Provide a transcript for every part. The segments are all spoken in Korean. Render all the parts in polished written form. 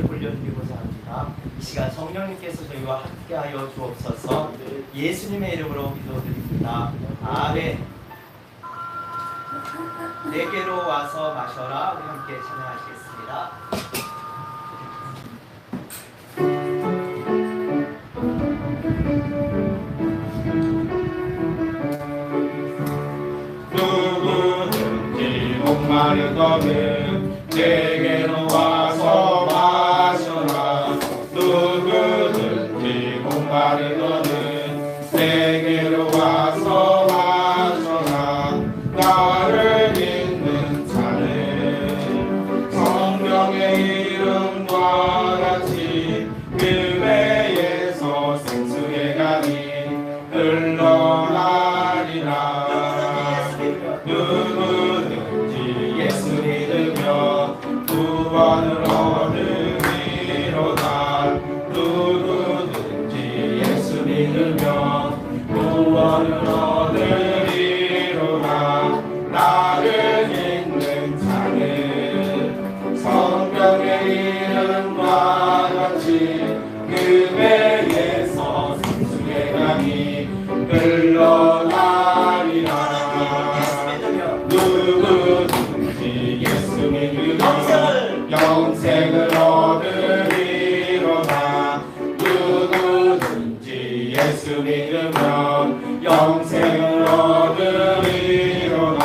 영광을 돌려드리고자 합니다. 이 시간 성령님께서 저희와 함께하여 주옵소서. 예수님의 이름으로 기도드립니다. 아멘. 내게로 와서 마셔라. 우리 함께 찬양하시겠습니다. 누구든지 목마르거든 내게로 와서 마셔라. 누구든지 목마르거든 내게로 와서 마셔라. 나를 믿는 자는 성령의 이름과 같이 그 배에서 생수의 강이 흘러나리라. 누구든지 예수 믿으며 구원을 얻으리로다. 누구든지 예수 믿으며 구원을 얻으리로다. 나를 믿는 자는 성경의 이름과 같이 그 배에서 생수의 강이 흘러나리라. 누구든지 예수 믿으며 영생을 얻으리로다. 누구든지 예수 믿으며 영생을 얻으리로다.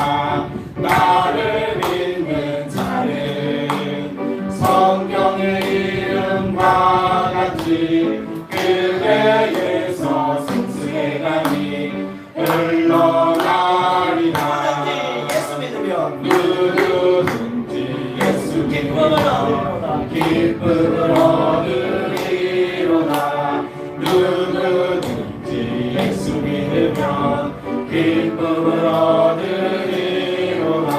나를 믿는 자는 성경의 이름과 같이 그 배에서 생수의 강이 흘러나리라. 누구든지 예수 믿으며 기쁨을 얻으리로다. 누구든지 예수 믿으며 기쁨을 얻으리로다.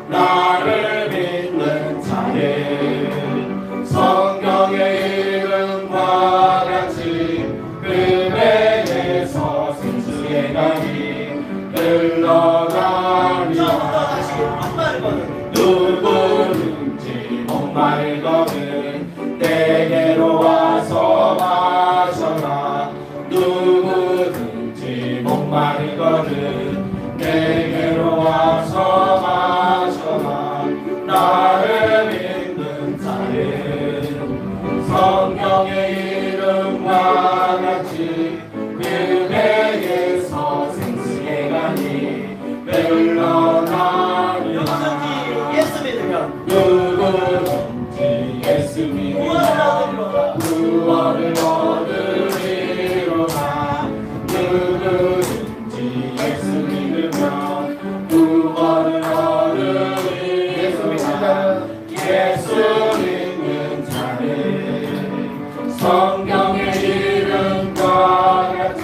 나를 믿는 자는 성경의 이름과 같이 그 배에서 생수의 강이 흘러나리라. 누구든지 목마르거든 내게로 와서 마셔라. 누구든지 목마르거든 내게로 와서 마셔라. 나를 믿는 자는 성경의 이름과 같이 그 배에서 생수의 강이 흘러나리라. 누구든지 예수 믿으며 구원을 얻으리로다. 누구든지 예수 믿으며 구원을 얻으리로다. 예수 믿는 자는 성경의 이름과 같이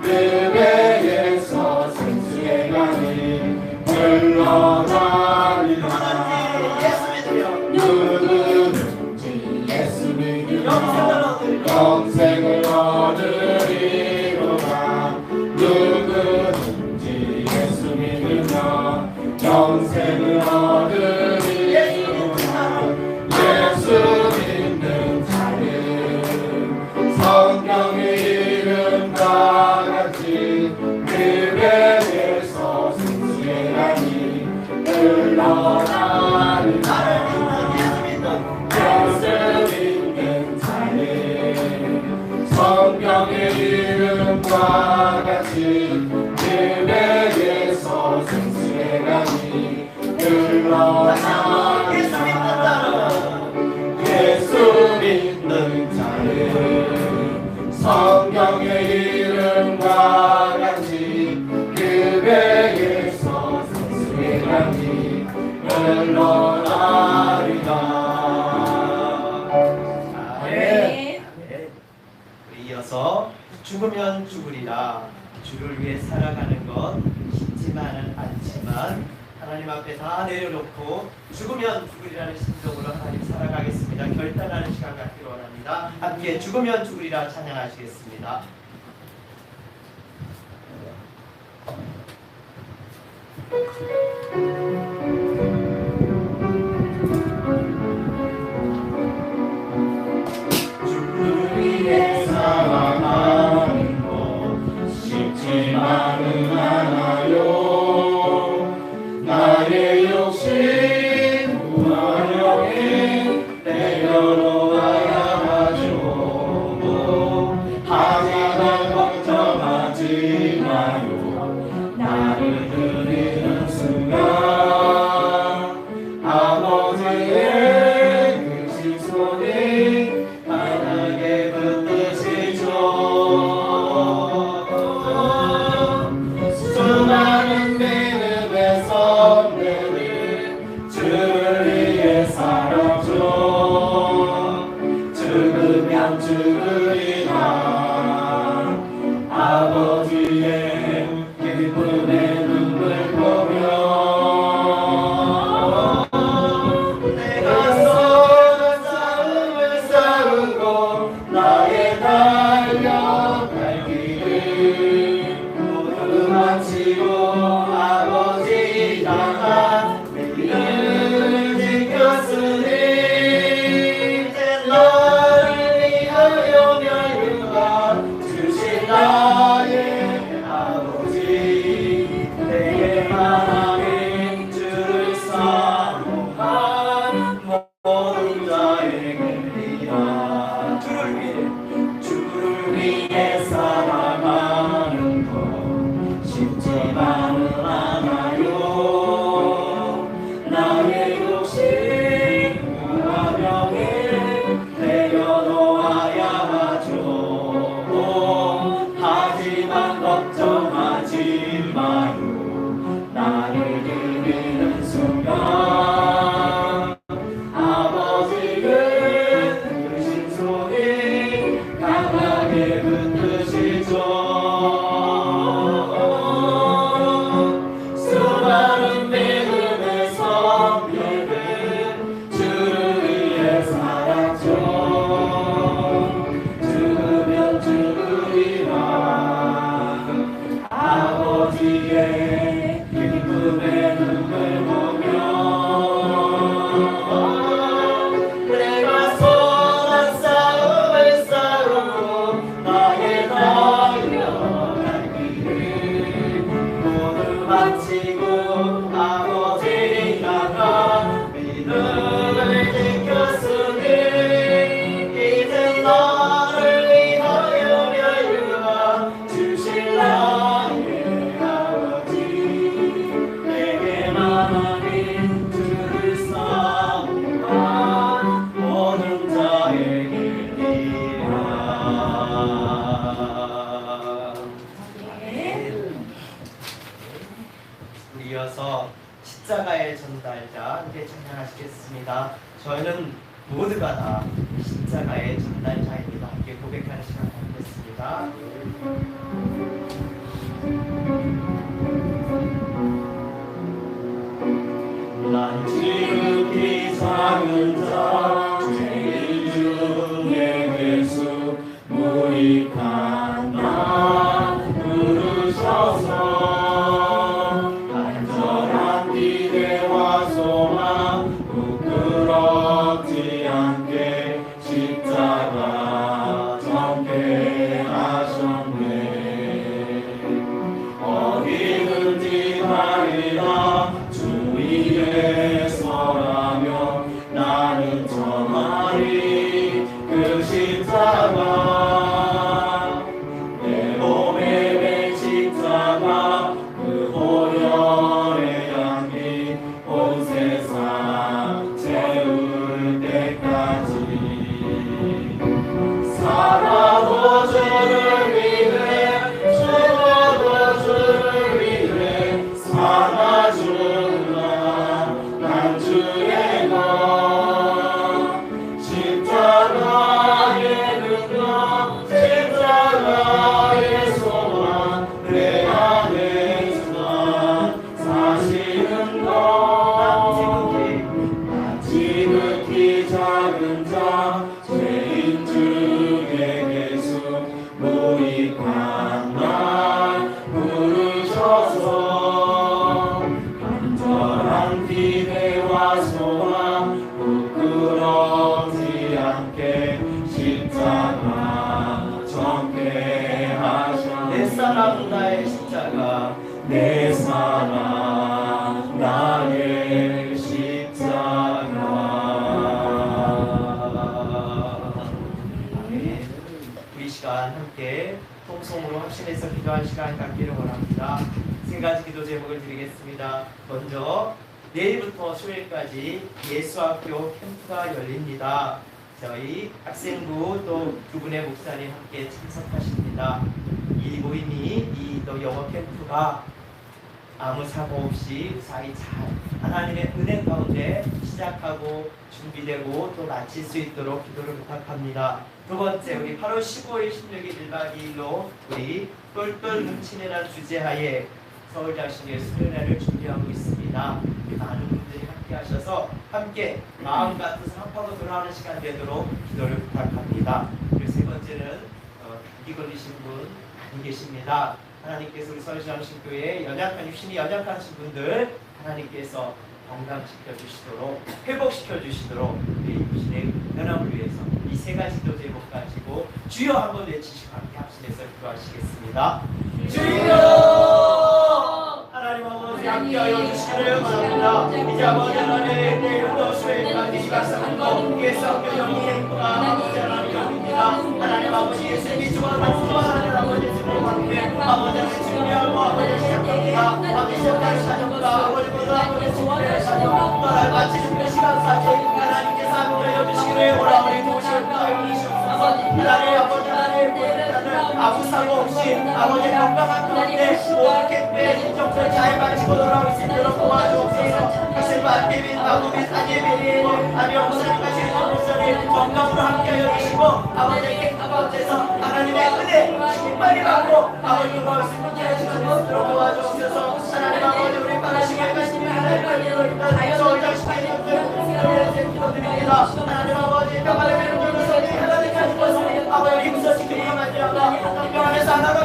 그 배에서 생수의 강이 흘러나리라. 누구든지 예수 믿으며 영생을 얻으리로다. 누구든지 예수 믿으며 영생을 얻으리로다. 예수 믿는 자는 성경의 이름과 같이 그 배에서 생수의 강이 흘러나리라. 성경의 이름과 같이 그 배에서 생수의 강이 흘러나리라. 예수 믿는 자는 성경의 이름과 같이 그 배에서 생수의 강이 흘러나리라. 이어서 죽으면 죽으리라. 주를 위해 살아가는 것 쉽지만은 않지만 하나님 앞에 다 내려놓고 죽으면 죽으리라는 심정으로 하나님 살아가겠습니다. 결단하는 시간 갖기를 원합니다. 함께 죽으면 죽으리라 찬양하시겠습니다. 내려놓아야 하죠. 하지만 걱정하지 마요. 나를 드리는 순간 아버지의 그 신손이 강하게 붙드시죠. 수많은 믿음의 선배들 주를 위해 살았죠. 죽으면 죽으리라 아버지의 기쁨의 눈물 보며 내가 선한 싸움을 싸우고 나의 달려갈 길을 모두 마치고 아버지 향한 믿음을 지켰으니 이제 너를 위하여 멸류관 주신 나의 아버지 내게 말하는 주를 사모한 모든 자에게리라. 주를 위해 살아가는 것 쉽지만은 않아요. 나의 욕심과 명예 내려놓아야 하죠. 하지만 걱정하지 마요. 나를 드리는 순간 아버지의 그 신손이 강하게 붙드시죠. 수많은 믿음의 선배들 주를 위해 살았죠. 죽으면 죽으리라 아버지의 기쁨의 눈물 보며 내가 선한 싸움을 싸우고 나의 달려갈 길을 모두 마치고 아버지 향한 믿음을 지켰으니 이제 너를 위하여 멸류관 주실 나의 아버지 내게 말하니 주를 사모한 모든 자에게리라. 우리 이어서 십자가의 전달자 함께 찬양하시겠습니다. 저희는 모두가 다 십자가의 전달자입니다. 함께 고백하는 시간 갖겠습니다. 난 지극히 작은 자 죄인 중에 예수 무익한 나 부르셔서 간절한 기대와 소망 부끄럽지 않게 십자가 전개 하셨네. 어디든지 가리라 주 위에 서라며 나는 전하리 그 십자가 내 몸에 맨 십자가 그 보혈의 향기 온 세상 채울 때까지 살아도 주를 위해 죽어도 주를 위해 살아주라 난 주의 것 십자가의 능력 십자가의 소망 내 안에 사시는 것 지극히 작은 자 죄인 중에 예수 무익한 날 부르셔서 간절한 기대와 소망 부끄럽지 않게 십자가 전개 하셨네. 내 사랑 나의 십자가 내 사랑 나의 십자가 시간 함께 통성으로 확신해서 기도할 시간 갖기를 원합니다. 세 가지 기도 제목을 드리겠습니다. 먼저 내일부터 수요일까지 예수학교 캠프가 열립니다. 저희 학생부 또 두 분의 목사님 함께 참석하십니다. 이 모임이 이 또 영어 캠프가 아무 사고 없이 무사히 잘 하나님의 은혜 가운데 시작하고 준비되고 또 마칠 수 있도록 기도를 부탁합니다. 두 번째, 우리 8월 15일, 16일 1박 2일로 우리 똘똘 뭉치느라는 주제하에 서울자신의 수련회를 준비하고 있습니다. 많은 분들이 함께 하셔서 함께 마음과 뜻을 합하고 돌아오는 시간 되도록 기도를 부탁합니다. 그리고 세 번째는 감기 걸리신 분 많이 계십니다. 하나님께서 우리 서울시장신교회 육신이 연약하신 분들 하나님께서 건강시켜 주시도록 회복시켜 주시도록 우리 육신의 변함을 위해서 이 세 가지 기도 제목 가지고 주여 한번 외치시고 함께 합심해서 기도하시겠습니다. 주여! 하나님 아버지 함께하여 주시기를 바랍니다. 이제 아버지 하나님 내일부터 수요일까지 시각상도 예수학교 영리 행보가 아버지 하나님 영입니다. 하나님 아버지 예수님이 주와 말씀하는 아버지 주님 함께 아버지 하나님 준비하고 아버지 시작합니다. 아버지 시작할 사정과 아버지보다 아버지 준비할 사정과 마치는 그 시간까지 하나님께서 함께 여주시기를 원하오니 도우시옵소서. 하나님 아버지 하나님 아무 사고 없이 아버지 건강한 가운데 모든 캠프에 인정들 잘 마치고 돌아올 수 있도록 도와주옵소서. 사실 만개빈 마구빈 안예빈이 아니요 목사님과 제일 목사님 건강으로 함께하여 주시고 아버지 캠프 가운데서 하나님의 은혜 충만히 받고 아버지 말씀 듣게 해주시는 것으로 도와주옵소서. 하나님 아버지 우리 바라시게 가시는 하나님 서울장시키는 분들 기도드립니다. 하나님 아버지 평안을 베풀어서 하나님 가지고서 아버지 무서지키고 만들어가 평안에서 하나가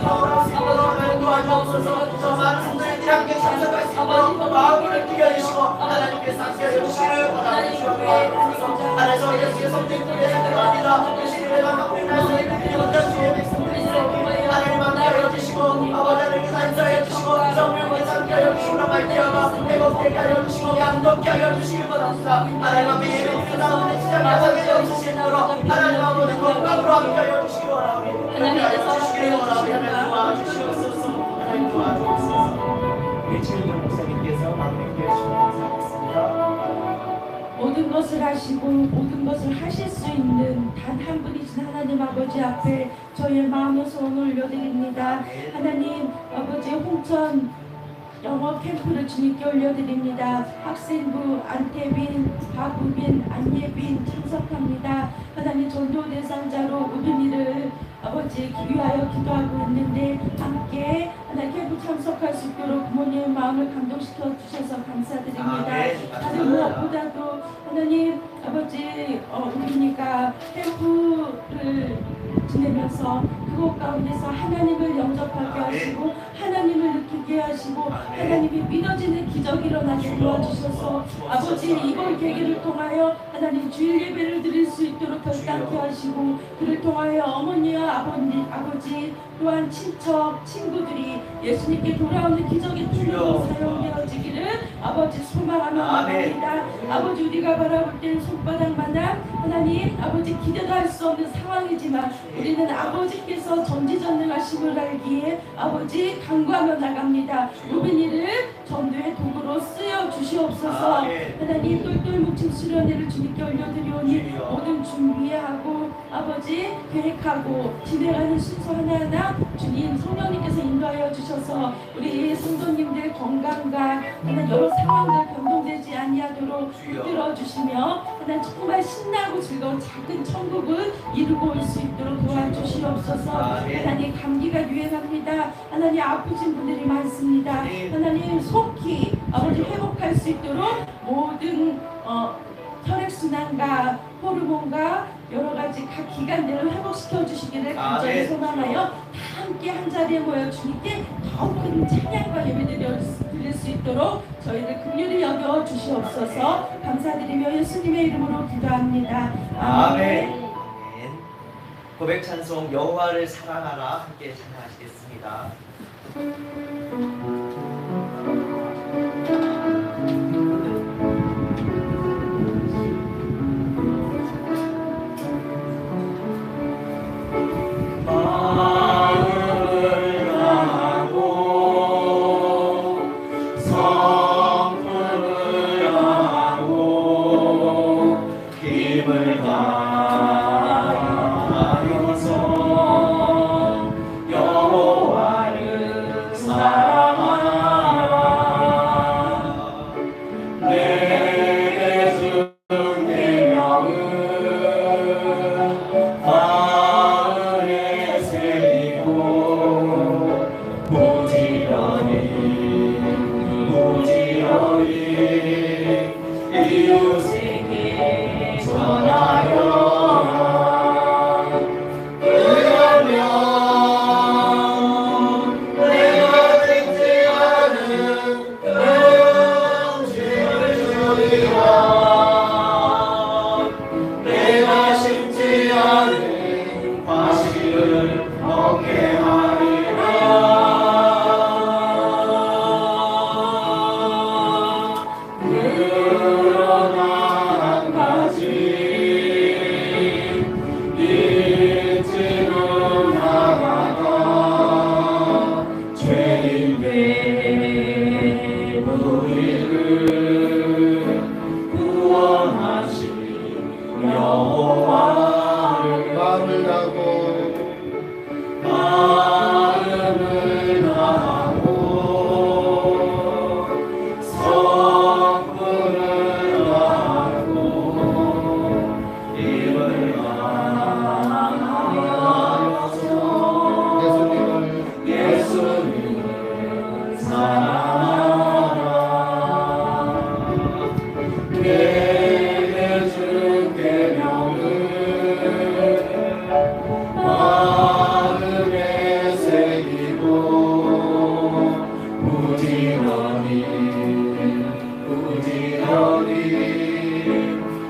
돌아올 수 있도록 도와주옵소서. 저 많은 성도님들이 함께 참석할 수 있도록 마음을 기겨주시고 하나님께서 함께해 주시기를 원하옵소서. 하나님 예수의 성도님들의 생각합니다. 주시기를 받고 있는 성도님들이 먼저 주의 백성들이 하나님 함께해 주시고 아버지 하나님께서 함께해 주시고 성령께서 함께해 주시고 말미암아 회복되게 하여 주시고 양롭게 하여 주시길 원합니다. 하나님 앞에 예배드리는 가운데 진짜 마상에 주시도록 하나님 아버지 건강으로 함께하여 주시기 원하오니 함께하여 주시기를 원하오니 하나님 도와주시옵소서. 하나님 도와주옵소서. 우리 최일동 목사님께서 마무리해 주시면 감사하겠습니다. 모든 것을 하시고 모든 것을 하실 수 있는 단 한 분이신 하나님 아버지 앞에 저희의 마음의 소원을 올려드립니다. 하나님 아버지 홍천 영어 캠프를 주님께 올려드립니다. 학생부 안태빈, 박우빈, 안예빈 참석합니다. 하나님 전도 대상자로 모든 일을 아버지 위하여 기도하고 있는데 함께 하나님 캠프 참석할 수 있도록 부모님의 마음을 감동시켜 주셔서 감사드립니다. 다른 무엇보다도 하나님 아버지 우리니까 캠프를 지내면서 그곳 가운데서 하나님을 영접하게 하시고 하나님을 느끼게 하시고 하나님이 믿어지는 기적이 일어나게 도와주셔서 아버지 이번 계기를 통하여 하나님 주일 예배를 드릴 수 있도록 결단케 하시고 그를 통하여 어머니와 아버지 또한 친척 친구들이 예수님께 돌아오는 기적의 통로로 사용되어지기를 아버지 소망하며 원합니다. 아버지 우리가 바라볼 때는 손바닥만한 하나님 아버지 기대도 할 수 없는 상황이지만 우리는 아버지께서 전지전능하심을 알기에 아버지 간구하며 나갑니다. 모든 일을 전도의 도구로 쓰여 주시옵소서. 하나님 똘똘 뭉친 수련회를 주님께 올려드리오니 모든 준비하고 아버지 계획하고 진행하는 순서 하나하나 주님 성령님께서 인도하여 주셔서 우리 성도님들 건강과 하나님 여러 상황들 변동되지 아니하도록 붙들어 주시며 하나님 정말 신나고 즐거운 작은 천국을 이루고 올 수 있도록 도와주시옵소서. 하나님 감기가 유행합니다. 하나님 아프신 분들이 많습니다. 하나님 속히 아버지 회복할 수 있도록 모든 혈액순환과 호르몬과 여러가지 각 기관들을 회복시켜 주시기를 간절히 소망하여 다 함께 한자리에 모여 주님께 더 큰 찬양과 예배드릴 수 있도록 저희를 긍휼히 여겨 주시옵소서. 감사드리며 예수님의 이름으로 기도합니다. 아멘. 고백 찬송 여호와를 사랑하라 함께 찬양하시겠습니다. 인하여서 여호와를 사랑하라. 내게 준 계명은 마음에 새기고 부지런히 이웃에게 전하여라. 그러면 내가 듣지 않은 음식을 주리라. 내가 심지 않은 과실을 먹게 하리라. 그러나 한 가지 잊지는 말아라. 죄인된 우리를 구원하신 여호와를 마음을 다하고 성품을 다하고 입을 다하여서 예수님을 사랑하라. 내게 준 계명은 마음에 새기고 부지런히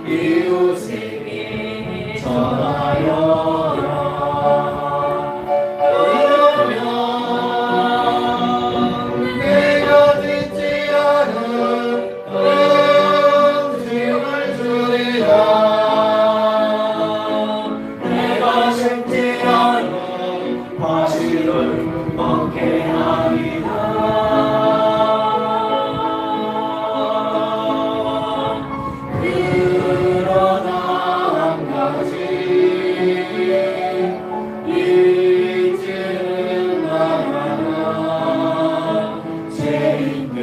이웃에게 전하여라. 그러면 내가 듣지 않은 음식을 주리라. 내가 심지 않은 과실을 먹게 하리라. 그러나 한 가지 잊지는 말아라. 죄인된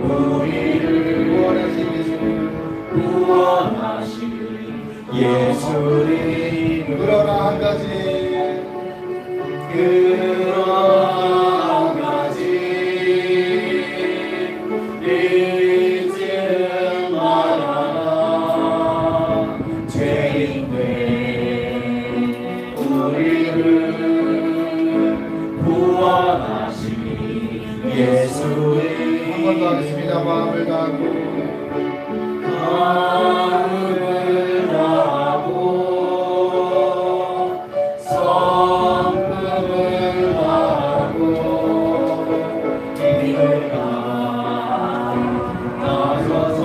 우리를 구원하신 예수님. 그러나 한 가지 잊지는 말아라. 죄인된 우리를 구원하신 예수님. 한 번 더 하겠습니다. 마음을 다하고 성품을 다하고 입을 다하여서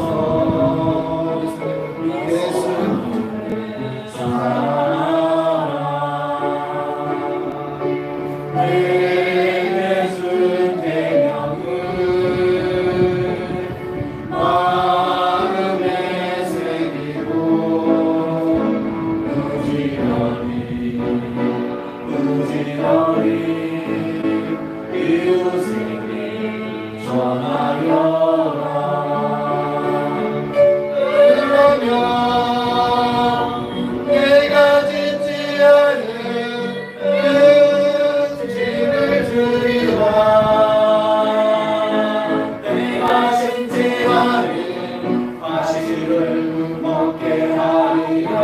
예수님을 사랑하라. 내게 준 계명은 마음에 새기고 부지런히 이웃에게 전하여라. 그러면 내가 짓지 않은 음식을 주리라. 내가 심지 않은 과실을 먹게 하리라.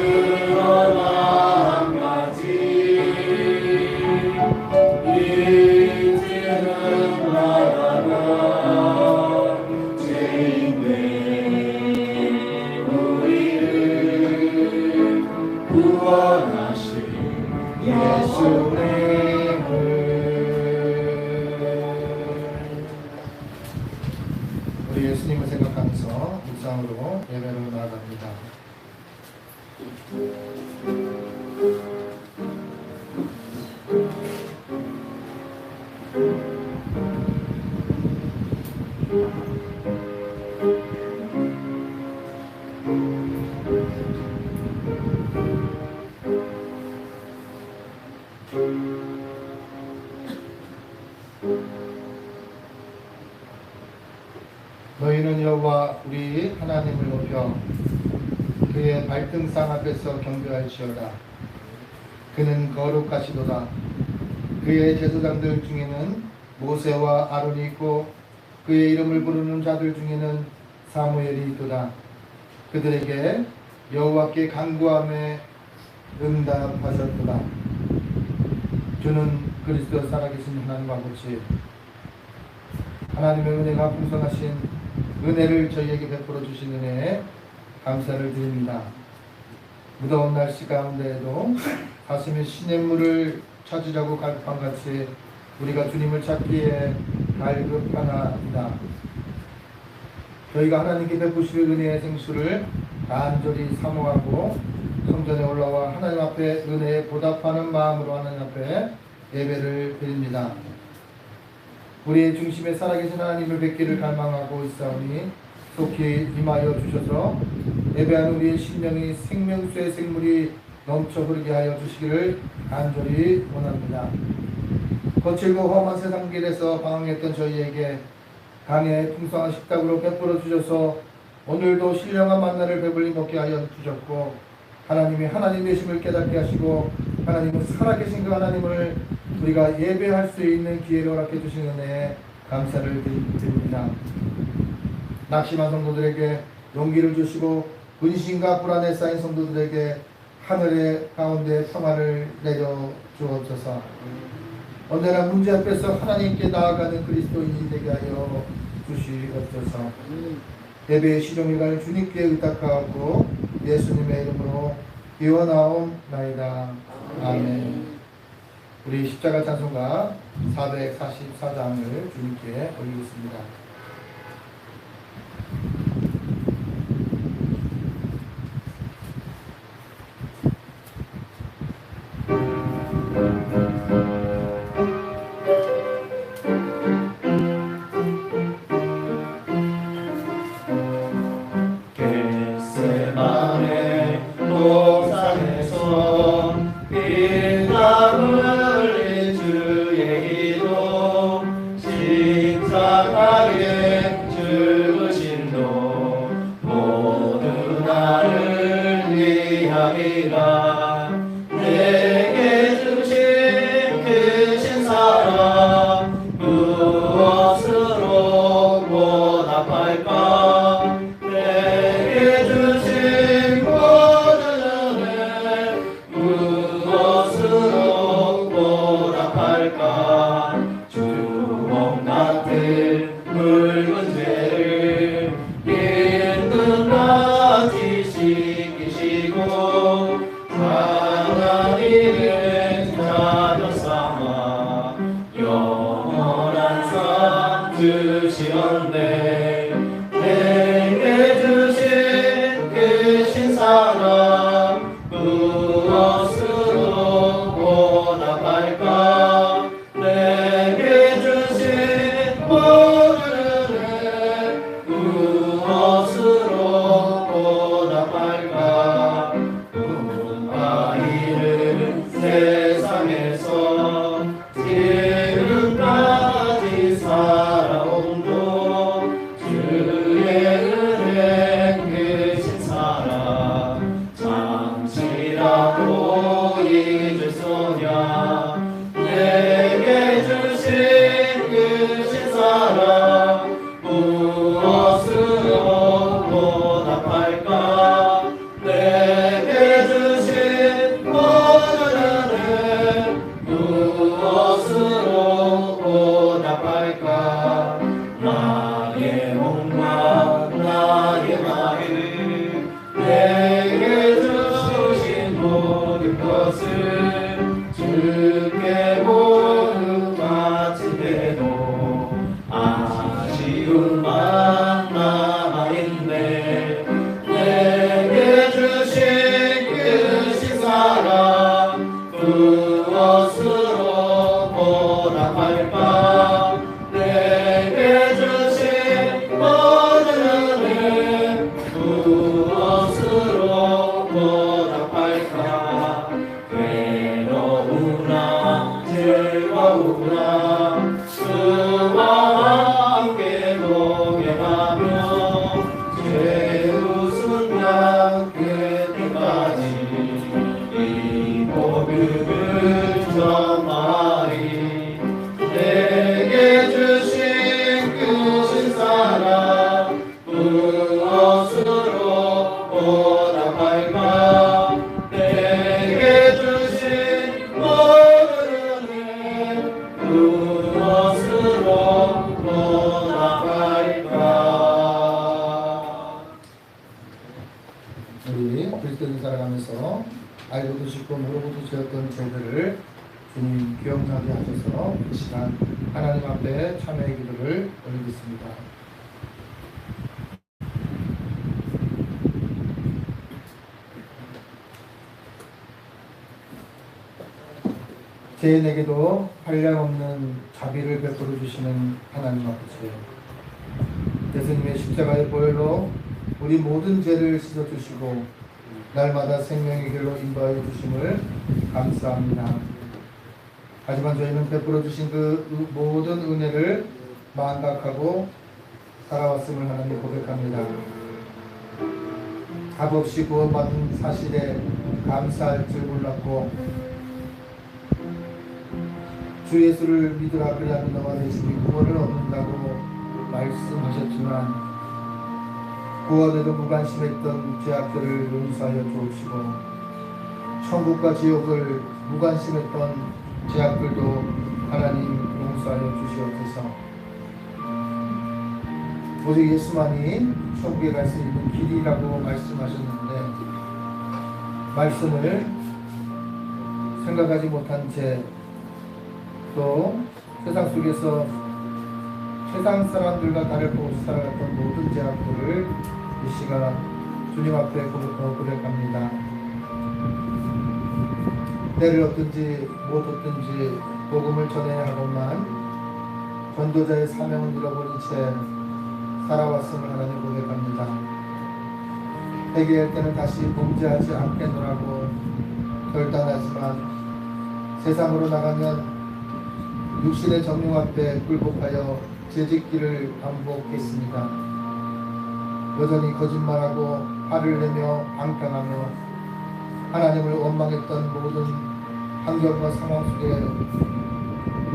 그러나 한 가지 잊지는 말아라. 죄인된 우리를 구원하신 예수님을. 우리 예수님을 생각하면서 묵상으로 예배로 나아갑니다. 너희는 여호와 우리 하나님을 높여 그의 발등상 앞에서 경배할지어다. 그는 거룩하시도다. 그의 제사장들 중에는 모세와 아론이 있고 그의 이름을 부르는 자들 중에는 사무엘이 있도다. 그들에게 여호와께 간구함에 응답하셨도다. 주는 그리스도 살아계신 하나님과 같이 하나님의 은혜가 풍성하신 은혜를 저희에게 베풀어 주신 은혜에 감사를 드립니다. 무더운 날씨 가운데에도 가슴에 시냇물을 찾으려고 갈팡같이 우리가 주님을 찾기에 갈급하나이다. 저희가 하나님께 베푸실 은혜의 생수를 간절히 사모하고 성전에 올라와 하나님 앞에 은혜에 보답하는 마음으로 하나님 앞에 예배를 드립니다. 우리의 중심에 살아계신 하나님을 뵙기를 갈망하고 있사오니 속히 임하여 주셔서 예배하는 우리의 심령이 생명수의 생물이 넘쳐 흐르게 하여 주시기를 간절히 원합니다. 거칠고 험한 세상 길에서 방황했던 저희에게 강에 풍성한 식탁으로 베풀어 주셔서 오늘도 신령한 만나를 배불리 먹게 하여 주셨고 하나님이 하나님 되심을 깨닫게 하시고 하나님은 살아계신 그 하나님을 우리가 예배할 수 있는 기회를 허락해 주신 은혜에 감사를 드립니다. 낙심한 성도들에게 용기를 주시고 근심과 불안에 쌓인 성도들에게 하늘의 가운데 평화를 내려 주옵소서. 언제나 문제 앞에서 하나님께 나아가는 그리스도인이 되게 하여 주시옵소서. 예배의 시종일관을 주님께 의탁하고 예수님의 이름으로 기원하옵나이다. 아멘. 우리 십자가 찬송가 444장을 주님께 올리겠습니다. 무엇으로 보답할까? 내게 주신 알고도 짓고 모르고도 지었던 죄들을 주님 기억나게 하셔서 이 시간 하나님 앞에 참회의 기도를 올리겠습니다. 죄인에게도 한량없는 자비를 베풀어 주시는 하나님 아버지, 예수님의 십자가의 보혈로 우리 모든 죄를 씻어 주시고 날마다 생명의 길로 인도하여 주심을 감사합니다. 하지만 저희는 베풀어 주신 그 모든 은혜를 망각하고 살아왔음을 하나님 고백합니다. 값없이 구원받은 사실에 감사할 줄 몰랐고 주 예수를 믿으라 그리하면 너와 내 집이 구원을 얻는다고 말씀하셨지만 구원에도 무관심했던 죄악들을 용서하여 주옵시고 천국과 지옥을 무관심했던 죄악들도 하나님 용서하여 주시옵소서. 오직 예수만이 천국에 갈 수 있는 길이라고 말씀하셨는데 말씀을 생각하지 못한 죄, 또 세상 속에서 세상 사람들과 다를 것 없이 살아갔던 모든 죄악들을 이 시간 주님 앞에 고백합니다. 때를 얻든지 못 얻든지 복음을 전해야 하건만 전도자의 사명을 잃어버린 채 살아왔음을 하나님 고백합니다. 회개할 때는 다시 범죄하지 않겠노라고 결단하지만 세상으로 나가면 육신의 정욕 앞에 굴복하여 죄짓기를 반복했습니다. 여전히 거짓말하고 화를 내며 방탕하며 하나님을 원망했던 모든 환경과 상황 속에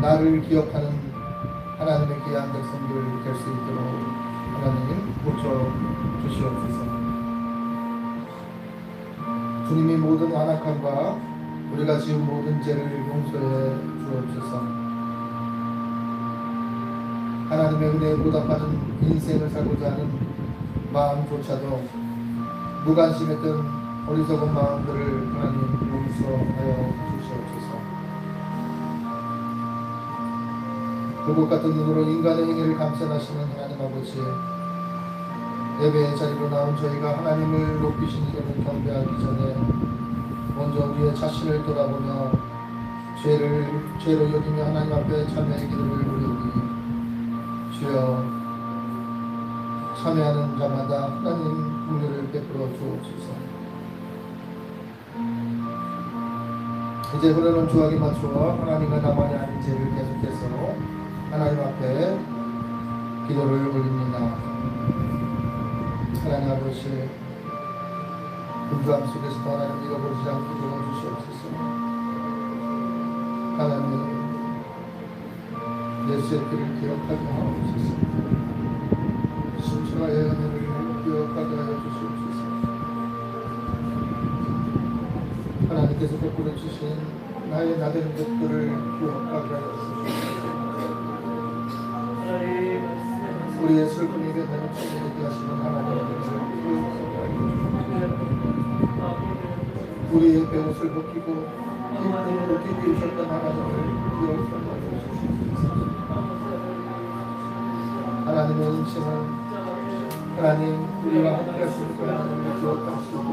나를 기억하는 하나님의 귀한 백성들을 될 수 있도록 하나님 고쳐 주시옵소서. 주님이 모든 안악함과 우리가 지은 모든 죄를 용서해 주옵소서. 하나님의 은혜에 보답하는 인생을 살고자 하는 마음조차도 무관심했던 어리석은 마음들을 하나님 용서하여 주시옵소서. 불꽃 같은 눈으로 인간의 행위를 감찰하시는 하나님 아버지, 예배의 자리로 나온 저희가 하나님을 높이신 이름을 경배하기 전에 먼저 우리의 자신을 돌아보며 죄로 여기며 하나님 앞에 참회의 기도를 올리니 주여, 참회하는 자마다 하나님 긍휼을 베풀어 주옵소서. 이제 흐르는 주악에 맞추어 하나님과 나만이 아닌 죄를 계속해서 하나님 앞에 기도를 올립니다. 하나님 아버지, 분주함 속에서도 하나님 잃어버리지 않고 도와주시옵소서. 하나님, 예수의 피를 기억하게 하옵소서. 십자가의 은혜를 기억하게 하여 주시옵소서. 하나님께서 베풀어 주신 나의 나된 것들을 기억하게 하여 주시옵소서. 우리의 슬픈 입에 대한 죄를 하시는 하나님께서 우리의 배옷을 벗기고 기쁨으로 띠띠우셨던 하나님을 기억하여 주시옵소서. 하나님의 인칭은 하나님 우리와 함께 하시는 그 하나님을 기억하시고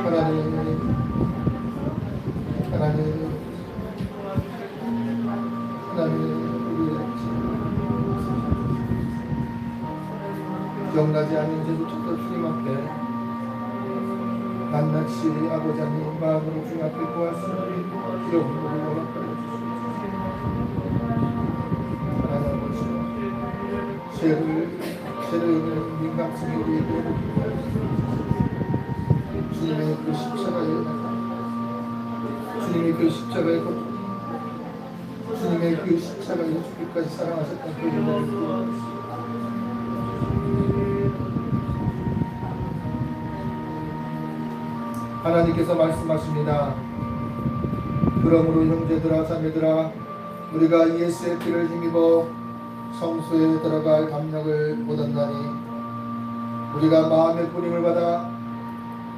하나님 우리의 기억나지 않는 죄도 척도 주님 앞에 낱낱이 아버지 하나님 마음으로 주님 앞에 구할 수 있는 기억으로 허락하여 주시옵소서. 하나님 아버지, 죄를 있는 민감성이 우리에게 하여 주시옵소서. 주님의 그 십자가의 고통, 주님의 그 십자가에 죽기까지 사랑하셨던 그 은혜를 하나님께서 말씀하십니다. 그러므로 형제들아 자매들아, 우리가 예수의 피를 힘입어 성소에 들어갈 담력을 얻었나니 우리가 마음의 뿌림을 받아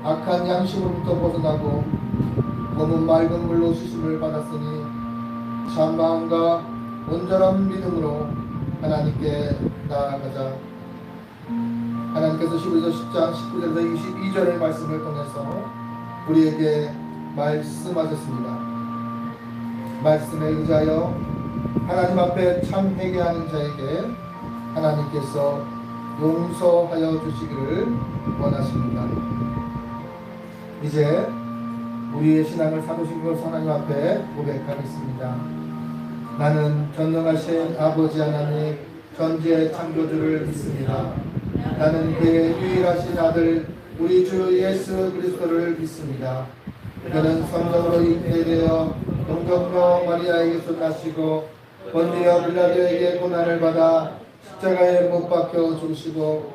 악한 양심으로부터 벗어나고 검은 맑은 물로 씻음을 받았으니 참 마음과 온전한 믿음으로 하나님께 나아가자. 하나님께서 히브리서 10장 19절에서 22절의 말씀을 통해서 우리에게 말씀하셨습니다. 말씀에 의지하여 하나님 앞에 참 회개하는 자에게 하나님께서 용서하여 주시기를 원하십니다. 이제 우리의 신앙을 삼으신 것 하나님 앞에 고백하겠습니다. 나는 전능하신 아버지 하나님 전지의 창조주를 믿습니다. 나는 그의 유일하신 아들 우리 주 예수 그리스도를 믿습니다. 그는 성령으로 잉태되어 동정녀 마리아에게서 나시고 본디어 빌라도에게 고난을 받아 십자가에 못 박혀 죽으시고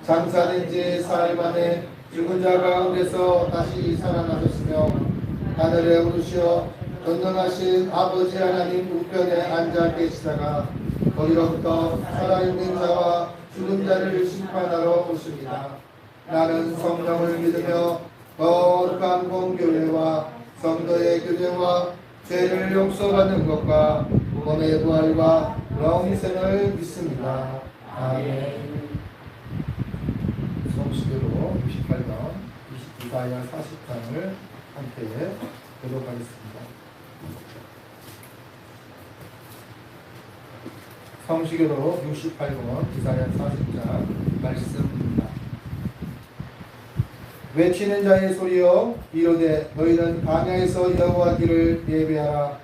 장사된 지 사흘 만에 죽은 자 가운데서 다시 살아나셨으며 하늘에 오르시어 전능하신 아버지 하나님 우편에 앉아 계시다가 거기로부터 살아있는 자와 죽은 자를 심판하러 오십니다. 나는 성령을 믿으며 거룩한 공교회와 성도의 교제와 죄를 용서받는 것과 몸의 부활과 영생을 믿습니다. 아멘. 성시대로 68번 이사야 40장을 함께 교독하겠습니다. 성시교로 68번 이사야 40장 말씀입니다. 외치는 자의 소리여 이르되 너희는 광야에서 여호와 길을 예배하라.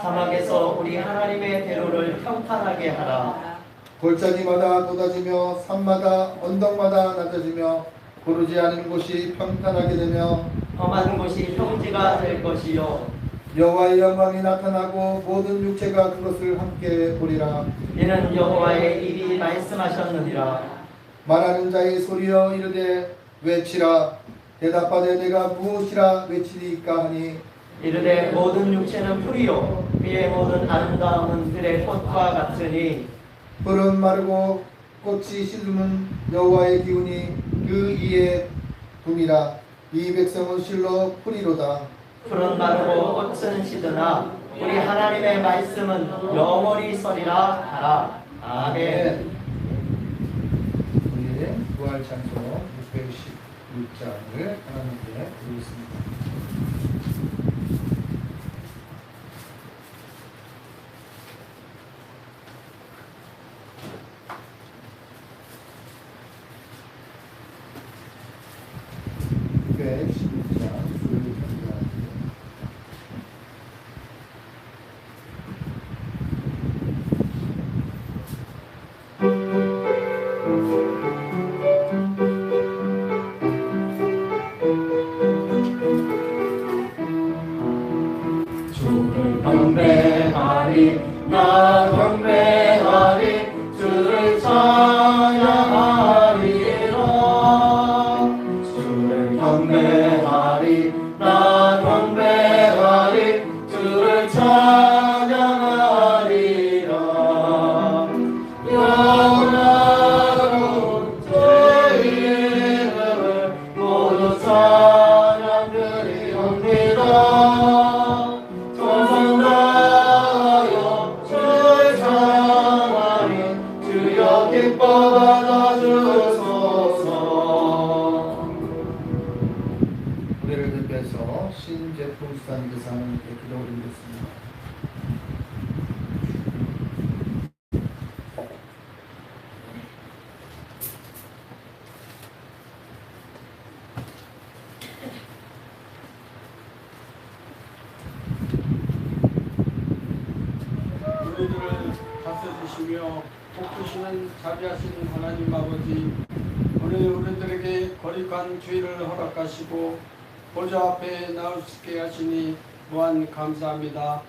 사막에서 우리 하나님의 대로를 평탄하게 하라. 골짜기마다 높아지며 산마다 언덕마다 낮아지며 고르지 않은 곳이 평탄하게 되며 험한 곳이 평지가 될 것이요 여호와의 영광이 나타나고 모든 육체가 그것을 함께 보리라. 이는 여호와의 입이 말씀하셨느니라. 말하는 자의 소리여 이르되 외치라. 대답하되 내가 무엇이라 외치리까 하니 이르되 모든 육체는 풀이요 그의 모든 아름다움은 들의 꽃과 같으니 풀은 마르고 꽃이 시드는 여호와의 기운이 그 이에 붐이라. 이 백성은 실로 풀이로다. 풀은 마르고 꽃은 시드나 우리 하나님의 말씀은 영원히 서리라 하라. 아멘. 우리의 부활 찬송 616장을 하나님께 드리겠습니다. 경배하리 나 경배하리 주를 찬양하리라. 주를 경배하리 나 경배하리 주를 찬양하리라. 영원하고 주의 이름을 모두 찬양드리옵니다. 우리를 대표해서 신제품 수사님께서 하나님께 기도를 드리겠습니다. 우리들을 다스리시며 복주시는 자비하신 하나님 아버지, 오늘 우리들에게 거룩한 주일을 허락하시고 보좌 앞에 나올 수 있게 하시니 무한 감사합니다.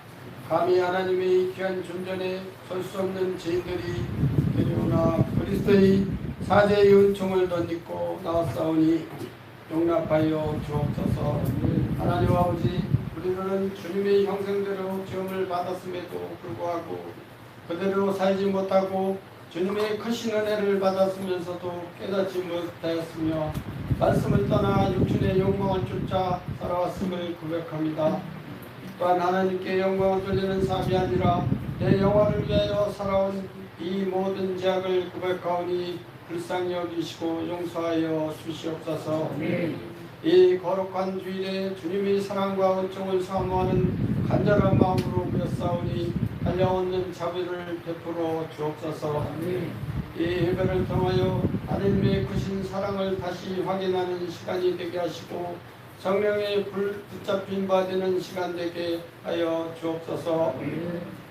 감히 하나님의 귀한 존전에 설 수 없는 죄인들이 데려오나 그리스도의 사죄의 은총을 덧입고 나왔사오니 용납하여 주옵소서. 하나님 아버지, 우리는 주님의 형상대로 지음을 받았음에도 불구하고 그대로 살지 못하고 주님의 크신 은혜를 받았으면서도 깨닫지 못하였으며 말씀을 떠나 육신의 욕망을 쫓아 살아왔음을 고백합니다. 또한 하나님께 영광을 돌리는 삶이 아니라 내 영화를 위하여 살아온 이 모든 죄악을 고백하오니 불쌍히 여기시고 용서하여 주시옵소서. 이 거룩한 주일에 주님의 사랑과 은총을 사모하는 간절한 마음으로 모였사오니 한량없는 자비를 베풀어 주옵소서. 이 예배를 통하여 하나님의 크신 사랑을 다시 확인하는 시간이 되게 하시고 성령의 불 붙잡힌 바 되는 시간 되게 하여 주옵소서.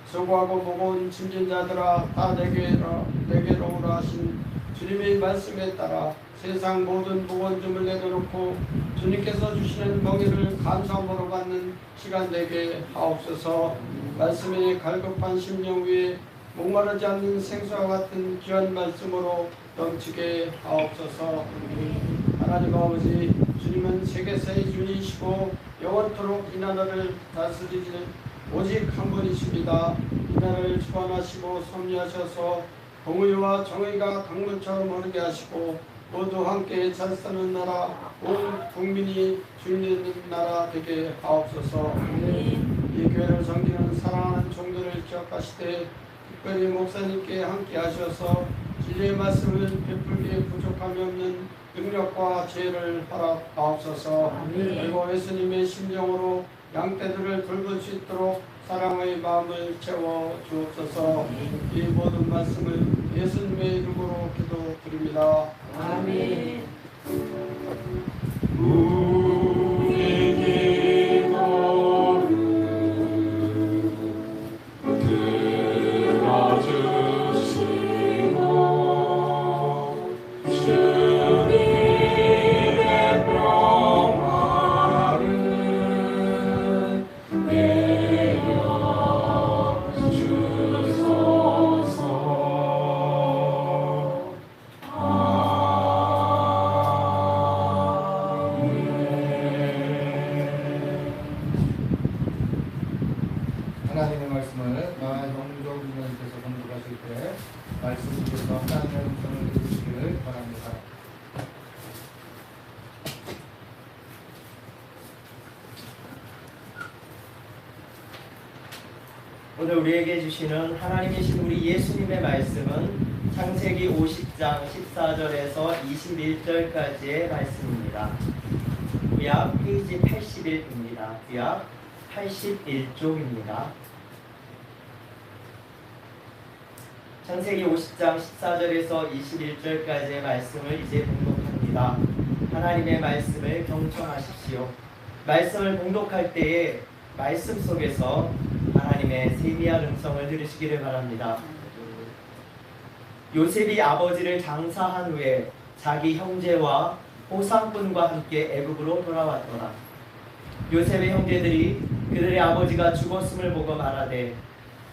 수고하고 무거운 짐진 자들아 다 내게로 오라 하신 주님의 말씀에 따라 세상 모든 무거운 짐을 내려놓고 주님께서 주시는 멍에를 감사함으로 받는 시간 되게 하옵소서. 말씀의 갈급한 심령 위에 목마르지 않는 생수와 같은 귀한 말씀으로 넘치게 하옵소서. 하나님 아버지, 주님은 세계사의 주이시고 영원토록 이 나라를 다스리실 오직 한 분이십니다. 이 나라를 주관하시고 섭리하셔서 공의와 정의가 강물처럼 흐르게 하시고 모두 함께 잘 사는 나라, 온 국민이 주님 있는 나라 되게 하옵소서. 이 교회를 섬기는 사랑하는 종들을 기억하시되 특별히 목사님께 함께 하셔서 진리의 말씀을 베풀기에 부족함이 없는 능력과 지혜를 허락하옵소서. 그리고 예수님의 심정으로 양떼들을 돌볼 수 있도록 사랑의 마음을 채워 주옵소서. 이 모든 말씀을 예수님의 이름으로 기도드립니다. 아멘. 하나님의 말씀을 나의 영종님께서 공독하실 때 말씀께서 하나님의 음성을 들으시기를 바랍니다. 오늘 우리에게 주시는 하나님이신 우리 예수님의 말씀은 창세기 50장 14절에서 21절까지의 말씀입니다. 구약 페이지 81입니다. 구약 81쪽입니다. 창세기 50장 14절에서 21절까지의 말씀을 이제 봉독합니다. 하나님의 말씀을 경청하십시오. 말씀을 봉독할 때에 말씀 속에서 하나님의 세미한 음성을 들으시기를 바랍니다. 요셉이 아버지를 장사한 후에 자기 형제와 호상꾼과 함께 애굽으로 돌아왔더라. 요셉의 형제들이 그들의 아버지가 죽었음을 보고 말하되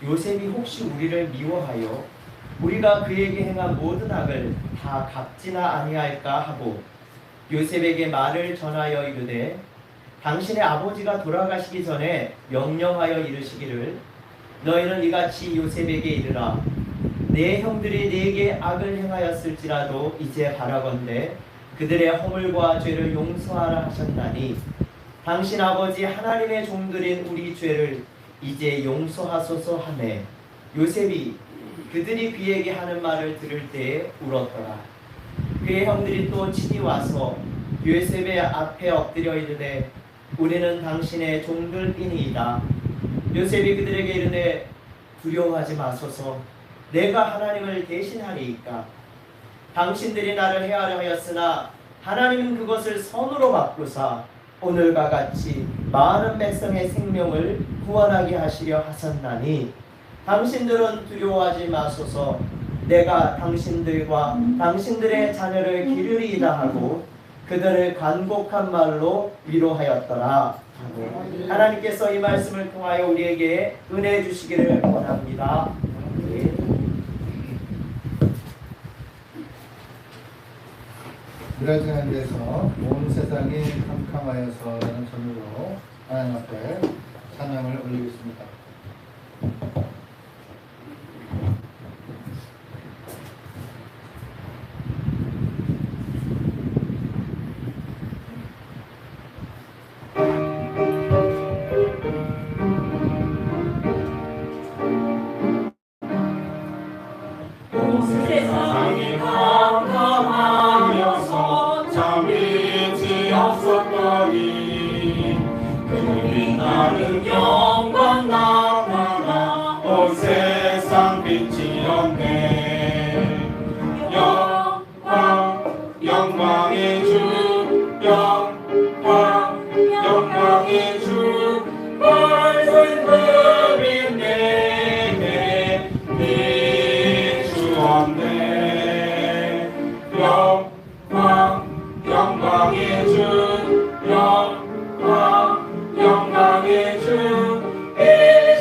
요셉이 혹시 우리를 미워하여 우리가 그에게 행한 모든 악을 다 갚지나 아니할까 하고 요셉에게 말을 전하여 이르되 당신의 아버지가 돌아가시기 전에 명령하여 이르시기를 너희는 이같이 요셉에게 이르라 내 형들이 내게 악을 행하였을지라도 이제 바라건대 그들의 허물과 죄를 용서하라 하셨나니 당신 아버지 하나님의 종들인 우리 죄를 이제 용서하소서 하매 요셉이 그들이 그에게 하는 말을 들을 때에 울었더라. 그의 형들이 또 친히 와서 요셉의 앞에 엎드려 이르되 우리는 당신의 종들이니이다. 요셉이 그들에게 이르되 두려워하지 마소서 내가 하나님을 대신하리이까. 당신들이 나를 해하려 하였으나 하나님은 그것을 선으로 바꾸사 오늘과 같이 많은 백성의 생명을 구원하게 하시려 하셨나니 당신들은 두려워하지 마소서 내가 당신들과 당신들의 자녀를 기르리이다 하고 그들을 간곡한 말로 위로하였더라. 하나님께서 이 말씀을 통하여 우리에게 은혜 주시기를 원합니다. 그러지는 데서 온 세상이 캄캄하여서라는 제목으로 하나님 앞에 찬양을 올리겠습니다. 세상이 캄캄하여서 잠이지 없었더니 그들이 나는 영광 나타나 온 세상 빛이었네. 영광의 주, 영광의 주, 밝은 별이 내게 비추었네. 영광의 주, 영광의 주, 이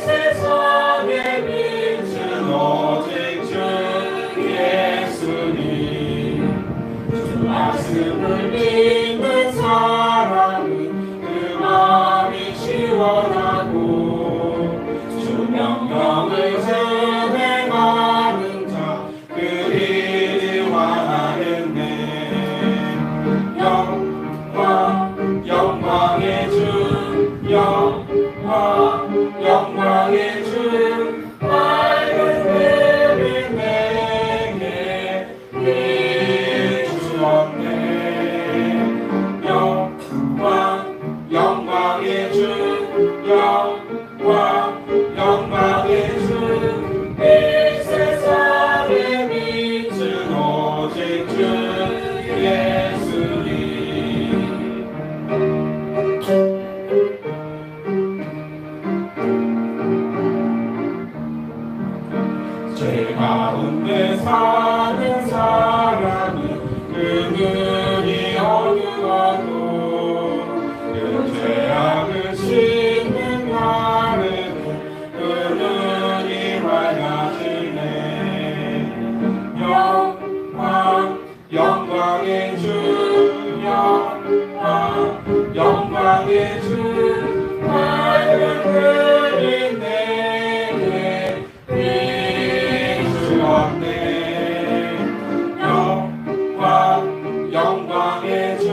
세상의 빛은 오직 주 예수님. 주 말씀을 믿는 사람은 그 마음이 시원하고 주 명령을 준행하는 자 그들이 환하겠네. 영광의 주, 영광의 주, 밝은 별이 내게 비추었네. 영광의 주, 영광의 주, 이 세상의 빛은 오직 주 예수님. 죄 가운데 사는 사람은 그들이 어두워도 그 죄악을 씻는 날에는 그들이 밝아지네. 영광의 주, 영광의 주, 밝은 별이 내게 비추었네. 영광의 주,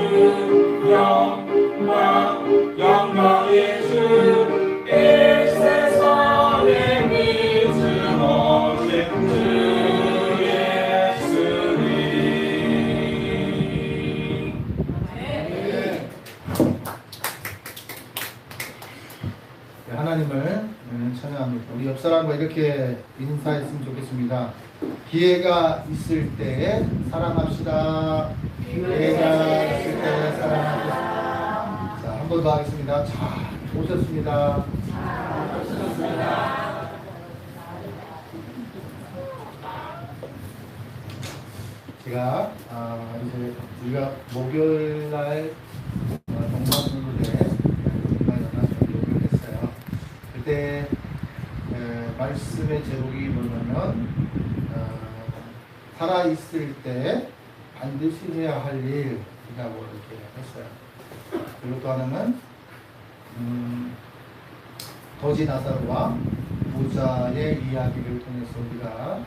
영광의 주, 이 세상의 빛은 오직 주 예수님. 하나님을 찬양합니다. 우리 옆 사람과 이렇게 인사했으면 좋겠습니다. 기회가 있을 때 사랑합시다. 기회가 있을 때 사랑합시다. 자, 한 번 더 하겠습니다. 자, 오셨습니다. 제가 이제 우리가 목요일 날 동방신구대 연합을 했어요. 그때 말씀의 제목이 뭐냐면 살아 있을 때 반드시 해야 할 일이라고 이렇게 했어요. 그리고 또 하나는 거지 나사로와 부자의 이야기를 통해서 우리가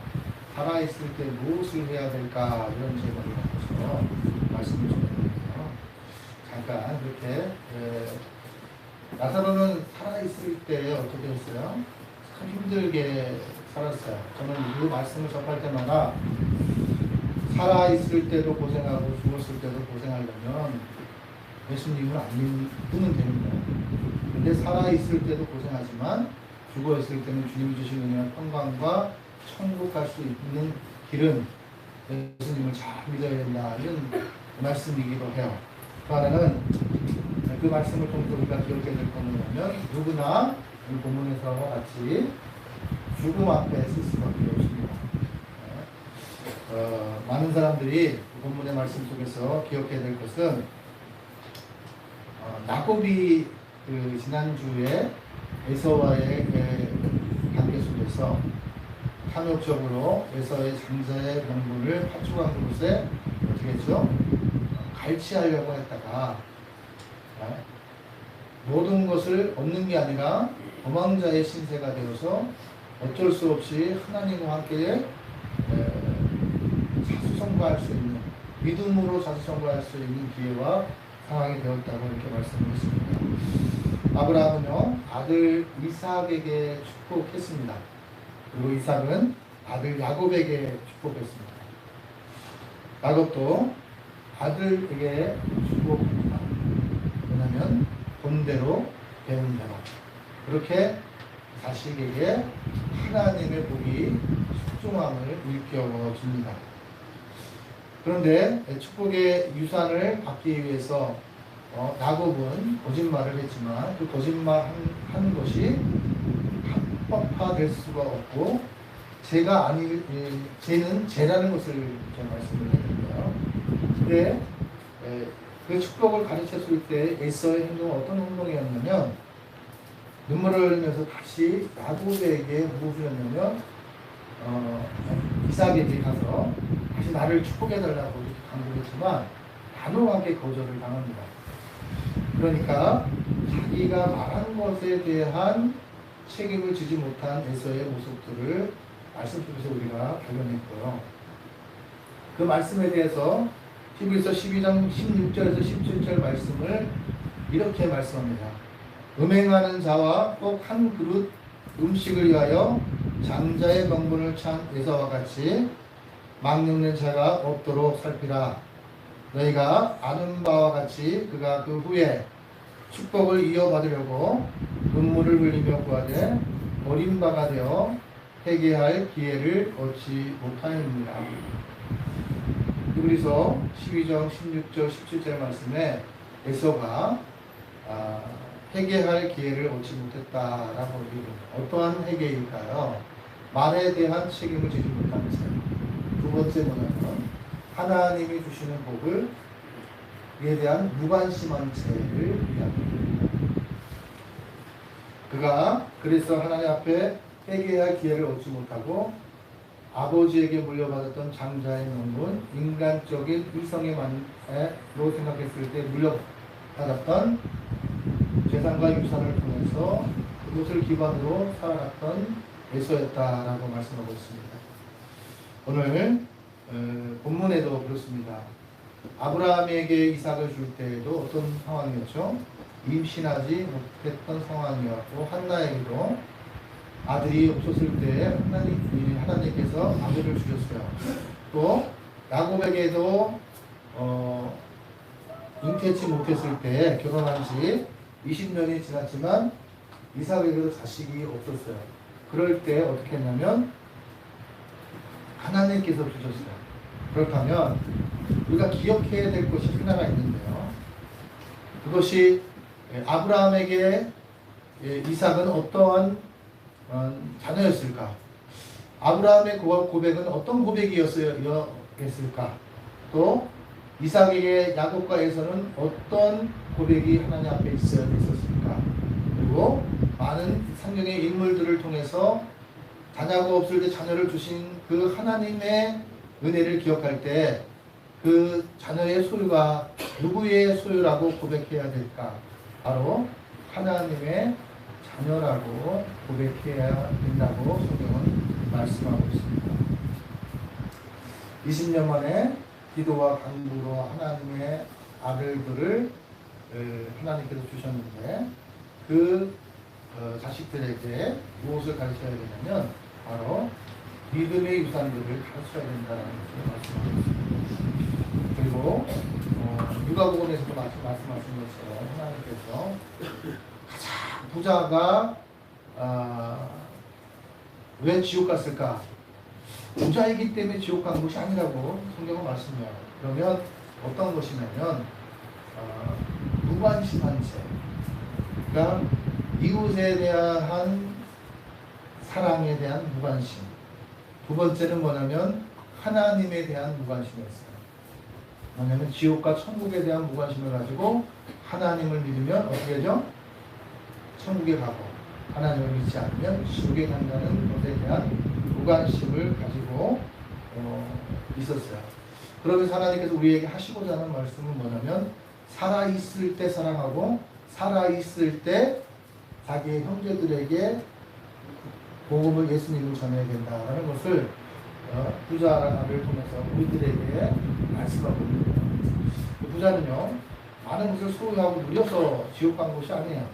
살아있을 때 무엇을 해야 될까 이런 제목을 갖고서 말씀을 드렸는데요. 잠깐 이렇게 나사로는 살아있을 때 어떻게 했어요? 참 힘들게 살았어요. 저는 이 말씀을 접할 때마다 살아있을 때도 고생하고 죽었을 때도 고생하려면 예수님을 안 믿으면 됩니다. 근데 살아있을 때도 고생하지만 죽어있을 때는 주님이 주신 은혜와 평강과 천국 갈 수 있는 길은 예수님을 잘 믿어야 된다. 이런 말씀이기도 해요. 그 하나는 그 말씀을 통해서 우리가 기억해야 될 건 뭐냐면 누구나 이 본문에서와 같이 죽음 앞에 설 수밖에 없습니다. 많은 사람들이 본문의 말씀 속에서 기억해야 될 것은 야곱이 지난주에 에서와의 관계 속에서 탐욕적으로 에서의 장자의 명분을 파출한 곳에 어떻게 했죠? 갈취하려고 했다가 모든 것을 얻는 게 아니라 도망자의 신세가 되어서 어쩔 수 없이 하나님과 함께 자수성가할 수 있는, 믿음으로 자수성가할 수 있는 기회와 상황이 되었다고 이렇게 말씀을 했습니다. 아브라함은요 아들 이삭에게 축복했습니다. 그리고 이삭은 아들 야곱에게 축복했습니다. 야곱도 아들에게 축복합니다. 왜냐하면 본대로 배운 대로 그렇게 자식에게 하나님의 복이 숙중함을 일깨워줍니다. 그런데 축복의 유산을 받기 위해서 야곱은 거짓말을 했지만 그 거짓말 한 것이 합법화될 수가 없고 죄는 죄라는 것을 제가 말씀을 했는데요. 근데 그 축복을 가르쳤을 때 에서의 행동은 어떤 행동이었냐면 눈물을 흘리면서 다시 야곱에게 무엇을 했냐면 이삭에게 가서 다시 나를 축복해달라고 이렇게 강조했지만 단호하게 거절을 당합니다. 그러니까 자기가 말한 것에 대한 책임을 지지 못한 에서의 모습들을 말씀 속에서 우리가 발견했고요. 그 말씀에 대해서 히브리서 12장 16절에서 17절 말씀을 이렇게 말씀합니다. 음행하는 자와 꼭 한 그릇 음식을 위하여 장자의 명분을 찬 에서와 같이 막 엮는 자가 없도록 살피라. 너희가 아는 바와 같이 그가 그 후에 축복을 이어받으려고 눈물을 흘리며 구하되 어린 바가 되어 회개할 기회를 얻지 못하였느니라. 히브리서 12장 16절 17절 말씀에 에서가 회개할 기회를 얻지 못했다라고 얘기합니다. 어떠한 회개일까요? 말에 대한 책임을 지지 못한 죄. 두 번째 뭐냐면 하나님이 주시는 복을 이에 대한 무관심한 죄를 이야기합니다. 그가 그래서 하나님 앞에 회개할 기회를 얻지 못하고 아버지에게 물려받았던 장자의 명분, 인간적인 이성의 만로 생각했을 때 물려받았던 재산과 유산을 통해서 그것을 기반으로 살아갔던 에서였다라고 말씀하고 있습니다. 오늘 본문에도 그렇습니다. 아브라함에게 이삭을 줄 때에도 어떤 상황이었죠? 임신하지 못했던 상황이었고 한나에게도 아들이 없었을 때 하나님께서 아들을 주셨어요. 또 야곱에게도 잉태치 못했을 때 결혼한 지 20년이 지났지만 이삭에게도 자식이 없었어요. 그럴 때 어떻게 했냐면 하나님께서 주셨어요. 그렇다면 우리가 기억해야 될 것이 하나가 있는데요. 그것이 아브라함에게 이삭은 어떠한 자녀였을까? 아브라함의 고백은 어떤 고백이었을까? 또 이삭에게 야곱과 에서는 어떤 고백이 하나님 앞에 있었을까? 그리고 많은 성경의 인물들을 통해서 자녀가 없을 때 자녀를 주신 그 하나님의 은혜를 기억할 때 그 자녀의 소유가 누구의 소유라고 고백해야 될까? 바로 하나님의 자녀라고 고백해야 된다고 성경은 말씀하고 있습니다. 20년 만에 기도와 간구로 하나님의 아들들을 하나님께서 주셨는데 그 자식들에게 무엇을 가르쳐야 되냐면 바로 믿음의 유산들을 가르쳐야 된다는 것을 말씀하고 있습니다. 그리고 누가복음에서도 말씀하신 것처럼 하나님께서 가장 부자가 왜 지옥 갔을까? 부자이기 때문에 지옥 간 것이 아니라고 성경은 말씀해요. 그러면 어떤 것이냐면 무관심한 죄. 그러니까 이웃에 대한 사랑에 대한 무관심. 두 번째는 뭐냐면 하나님에 대한 무관심이었어요. 뭐냐면 지옥과 천국에 대한 무관심을 가지고 하나님을 믿으면 어떻게 되죠? 천국에 가고 하나님을 믿지 않으면 지옥에 간다는 것에 대한 무관심을 가지고 있었어요. 그러면서 하나님께서 우리에게 하시고자 하는 말씀은 뭐냐면 살아있을 때 사랑하고 살아있을 때 자기의 형제들에게 복음을 예수님을 전해야 된다는 것을 부자를 통해서 우리들에게 말씀하고 있습니다. 부자는요 많은 것을 소유하고 누려서 지옥 간 것이 아니에요.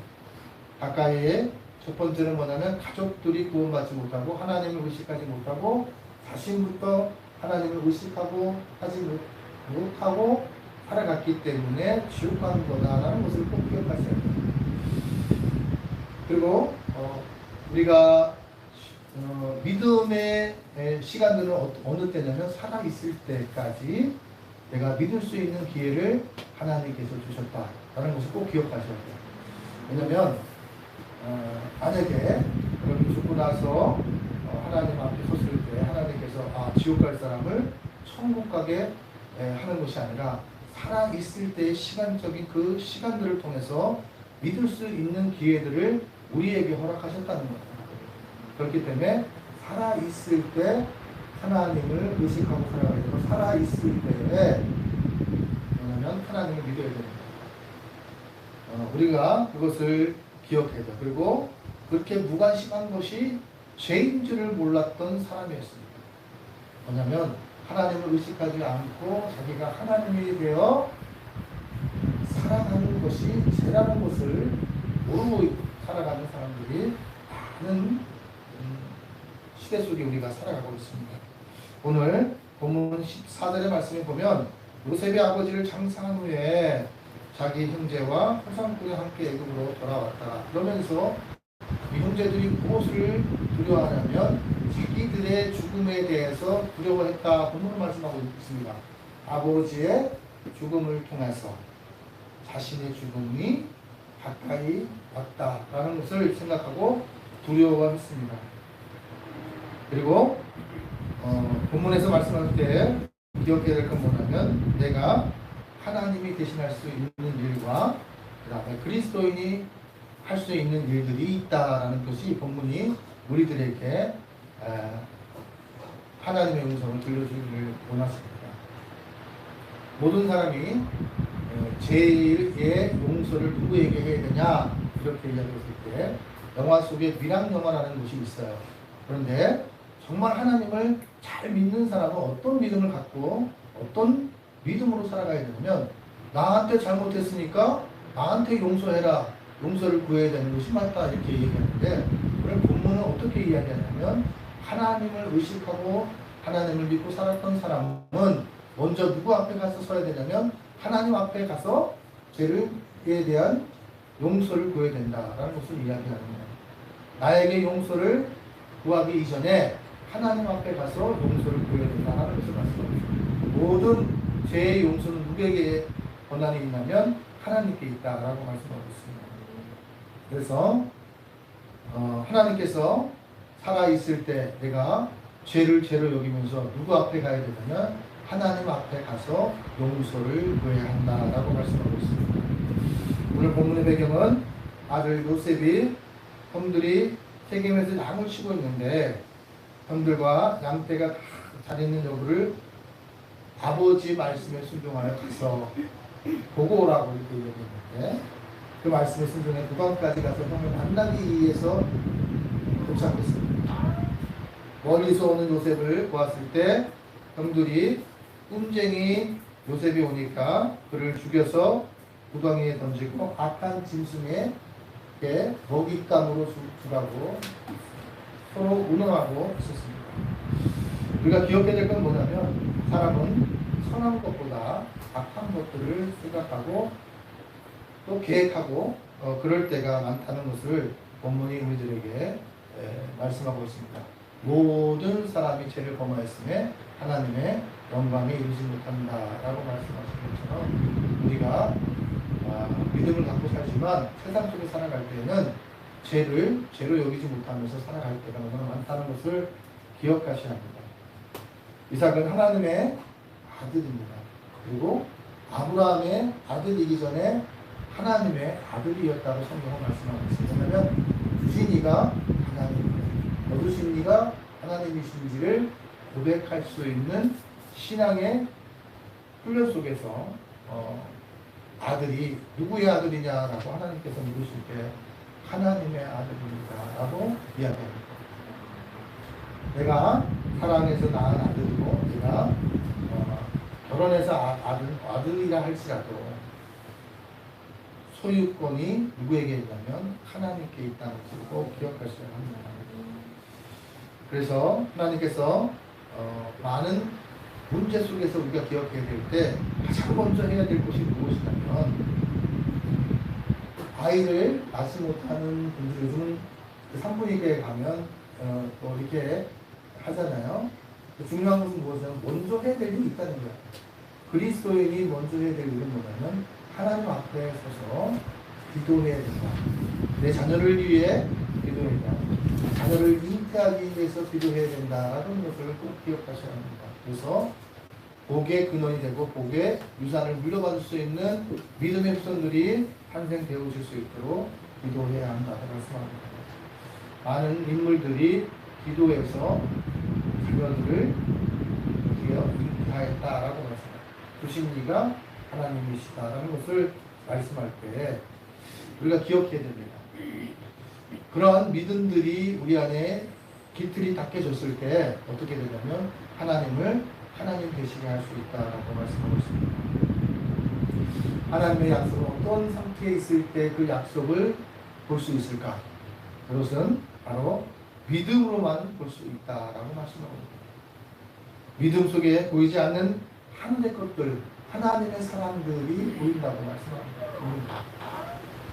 가까이에 첫 번째는 뭐냐면 가족들이 구원받지 못하고 하나님을 의식하지 못하고 자신부터 하나님을 의식하고 하지 못하고 살아갔기 때문에 지옥 가는 거다라는 것을 꼭 기억하셔야 돼요. 그리고 우리가 믿음의 시간들은 어느 때냐면 살아있을 때까지 내가 믿을 수 있는 기회를 하나님께서 주셨다라는 것을 꼭 기억하셔야 돼요. 왜냐면 만약에 여러분이 죽고 나서 하나님 앞에 섰을 때 하나님께서 지옥 갈 사람을 천국 가게 하는 것이 아니라 살아있을 때의 시간적인 그 시간들을 통해서 믿을 수 있는 기회들을 우리에게 허락하셨다는 거예요. 그렇기 때문에 살아있을 때 하나님을 의식하고 살아가야 되고 살아있을 때에 뭐냐면 하나님을 믿어야 됩니다. 우리가 그것을 기억해야 돼요. 그리고 그렇게 무관심한 것이 죄인 줄을 몰랐던 사람이었습니다. 뭐냐면 하나님을 의식하지 않고 자기가 하나님이 되어 살아가는 것이 죄라는 것을 모르고 살아가는 사람들이 많은 시대 속에 우리가 살아가고 있습니다. 오늘 본문 14절의 말씀에 보면 요셉의 아버지를 장사한 후에 자기 형제와 허상꾼이 함께 애굽으로 돌아왔다. 그러면서 이 형제들이 무엇을 두려워하냐면 자기들의 죽음에 대해서 두려워했다. 본문을 말씀하고 있습니다. 아버지의 죽음을 통해서 자신의 죽음이 가까이 왔다라는 것을 생각하고 두려워했습니다. 그리고 본문에서 말씀할 때 기억해야 될 건 뭐냐면 내가 하나님이 대신할 수 있는 일과 그 다음에 그리스도인이 할 수 있는 일들이 있다라는 것이 본문이 우리들에게 하나님의 음성을 들려주기를 원하십니다. 모든 사람이 죄의 용서를 누구에게 해야 되냐 이렇게 이야기했을 때 영화 속에 미랑 영화라는 것이 있어요. 그런데 정말 하나님을 잘 믿는 사람은 어떤 믿음을 갖고 어떤 믿음으로 살아가야 되냐면 나한테 잘못했으니까 나한테 용서해라. 용서를 구해야 되는 것이 맞다. 이렇게 얘기하는데 그럼 본문은 어떻게 이야기하냐면 하나님을 의식하고 하나님을 믿고 살았던 사람은 먼저 누구 앞에 가서 서야 되냐면 하나님 앞에 가서 죄에 대한 용서를 구해야 된다라는 것을 이야기하는 거예요. 나에게 용서를 구하기 이전에 하나님 앞에 가서 용서를 구해야 된다는 것을 말씀합니다. 모든 죄의 용서는 누구에게 권한이 있냐면 하나님께 있다라고 말씀하고 있습니다. 그래서 하나님께서 살아있을 때 내가 죄를 죄로 여기면서 누구 앞에 가야 되냐면 하나님 앞에 가서 용서를 구해야 한다라고 말씀하고 있습니다. 오늘 본문의 배경은 아들 요셉이 형들이 세겜에서 양을 치고 있는데 형들과 양떼가 다 잘 있는 여부를 아버지 말씀에 순종하여 가서 보고 오라고 이렇게 얘기했는데 그 말씀에 순종해 구강까지 가서 형을 만나기 위해서 도착했습니다. 멀리서 오는 요셉을 보았을 때 형들이 꾼쟁이 요셉이 오니까 그를 죽여서 구덩이에 던지고 악한 짐승에 먹잇감으로 주라고 서로 운영하고 있었습니다. 우리가 기억해야 될 건 뭐냐면 사람은 선한 것보다 악한 것들을 생각하고 또 계획하고 그럴 때가 많다는 것을 본문이 우리들에게 말씀하고 있습니다. 모든 사람이 죄를 범하였음에 하나님의 영광에 이르지 못한다라고 말씀하신 것처럼 우리가 믿음을 갖고 살지만 세상 속에 살아갈 때는 죄를 죄로 여기지 못하면서 살아갈 때가 너무나 많다는 것을 기억하셔야 합니다. 이삭은 하나님의 아들입니다. 그리고 아브라함의 아들이기 전에 하나님의 아들이었다고 성경은 말씀하고 있습니다. 왜냐하면 주신 이가 하나님이에요. 얻으신 이가 하나님이신지를 고백할 수 있는 신앙의 훈련 속에서 아들이 누구의 아들이냐라고 하나님께서 물으실 때 하나님의 아들입니다 라고 이야기합니다. 내가 사랑해서 낳은 아들이고 내가 결혼해서 아들이라 할지라도 소유권이 누구에게 있냐면 하나님께 있다는 것을 꼭 기억하셔야 합니다. 그래서 하나님께서 많은 문제 속에서 우리가 기억해야 될 때 가장 먼저 해야 될 것이 무엇이냐면, 아이를 낳지 못하는 분들, 요즘은 산부인과에 가면 또 이렇게 하잖아요. 중요한 것은 무엇이냐면 먼저 해야 될 일이 있다는 거예요. 그리스도인이 먼저 해야 될 일은 뭐냐면 하나님 앞에 서서 기도해야 된다. 내 자녀를 위해 기도해야 된다. 자녀를 잉태하기 위해서 기도해야 된다라는 것을 꼭 기억하셔야 합니다. 그래서 복의 근원이 되고 복의 유산을 물려받을 수 있는 믿음의 후손들이 탄생되어질 수 있도록 기도해야 한다고 말씀합니다. 많은 인물들이 기도해서 자녀들을 잉태하였다라고 말씀합니다. 그 심리가 하나님이시다라는 것을 말씀할 때 우리가 기억해야 됩니다. 그러한 믿음들이 우리 안에 깃틀이 닦여졌을 때 어떻게 되냐면 하나님을 하나님 되시게 할 수 있다라고 말씀하고 있습니다. 하나님의 약속은 어떤 상태에 있을 때 그 약속을 볼 수 있을까? 그것은 바로 믿음으로만 볼 수 있다라고 말씀하고 있습니다. 믿음 속에 보이지 않는 하늘의 것들, 하나님의 사람들이 보인다고 말씀합니다.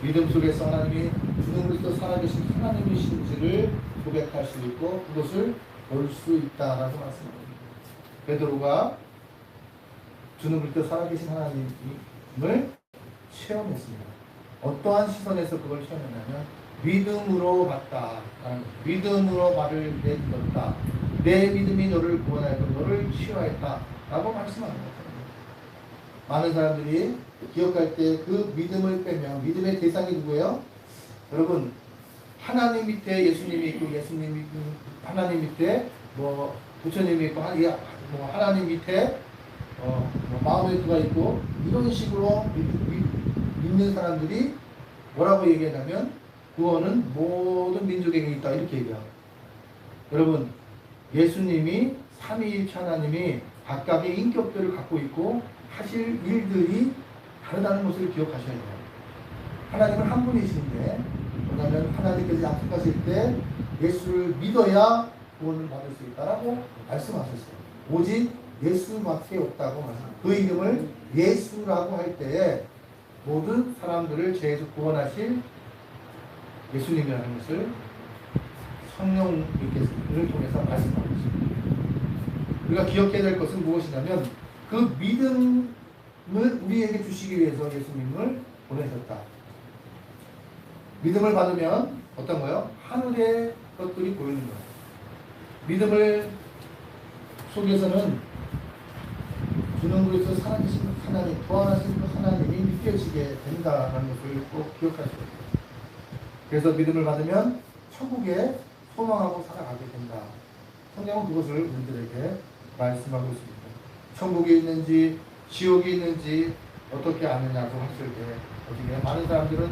믿음 속에서 하나님이 주는 그리스도 살아계신 하나님이신지를 고백할 수 있고 그것을 볼 수 있다라고 말씀합니다. 베드로가 주는 그리스도 살아계신 하나님을 체험했습니다. 어떠한 시선에서 그걸 체험했냐면 믿음으로 봤다. 믿음으로 말을 내딛었다. 내 믿음이 너를 구원하였고 너를 치유하였다. 라고 말씀합니다. 많은 사람들이 기억할 때 그 믿음을 빼면 믿음의 대상이 누구예요? 여러분, 하나님 밑에 예수님이 있고 예수님이 하나님 밑에 뭐 부처님이 있고 하나님 밑에 마음의 두가 있고 이런 식으로 믿는 사람들이 뭐라고 얘기하냐면 구원은 모든 민족에게 있다 이렇게 얘기해요. 여러분, 예수님이 삼위일체 하나님이 각각의 인격들을 갖고 있고 하실 일들이 다르다는 것을 기억하셔야 돼요. 하나님은 한 분이신데 왜냐하면 하나님께서 약속하실 때 예수를 믿어야 구원을 받을 수 있다라고 말씀하셨어요. 오직 예수밖에 없다고 말씀합니다. 그 이름을 예수라고 할 때에 모든 사람들을 죄에서 구원하실 예수님이라는 것을 성령을 통해서 말씀하고 있습니다. 우리가 기억해야 될 것은 무엇이냐면 그 믿음을 우리에게 주시기 위해서 예수님을 보내셨다. 믿음을 받으면 어떤 거요? 하늘의 것들이 보이는 거예요. 믿음을 속에서는 주는 그리스도 살아계신 하나님, 부활하신 그 하나님이 느껴지게 된다는 것을 꼭 기억하셔야 돼요. 그래서 믿음을 받으면 천국에 소망하고 살아가게 된다. 성경은 그것을 우리들에게 말씀하고 있습니다. 천국이 있는지 지옥이 있는지 어떻게 아느냐고 했을 때 어떻게 많은 사람들은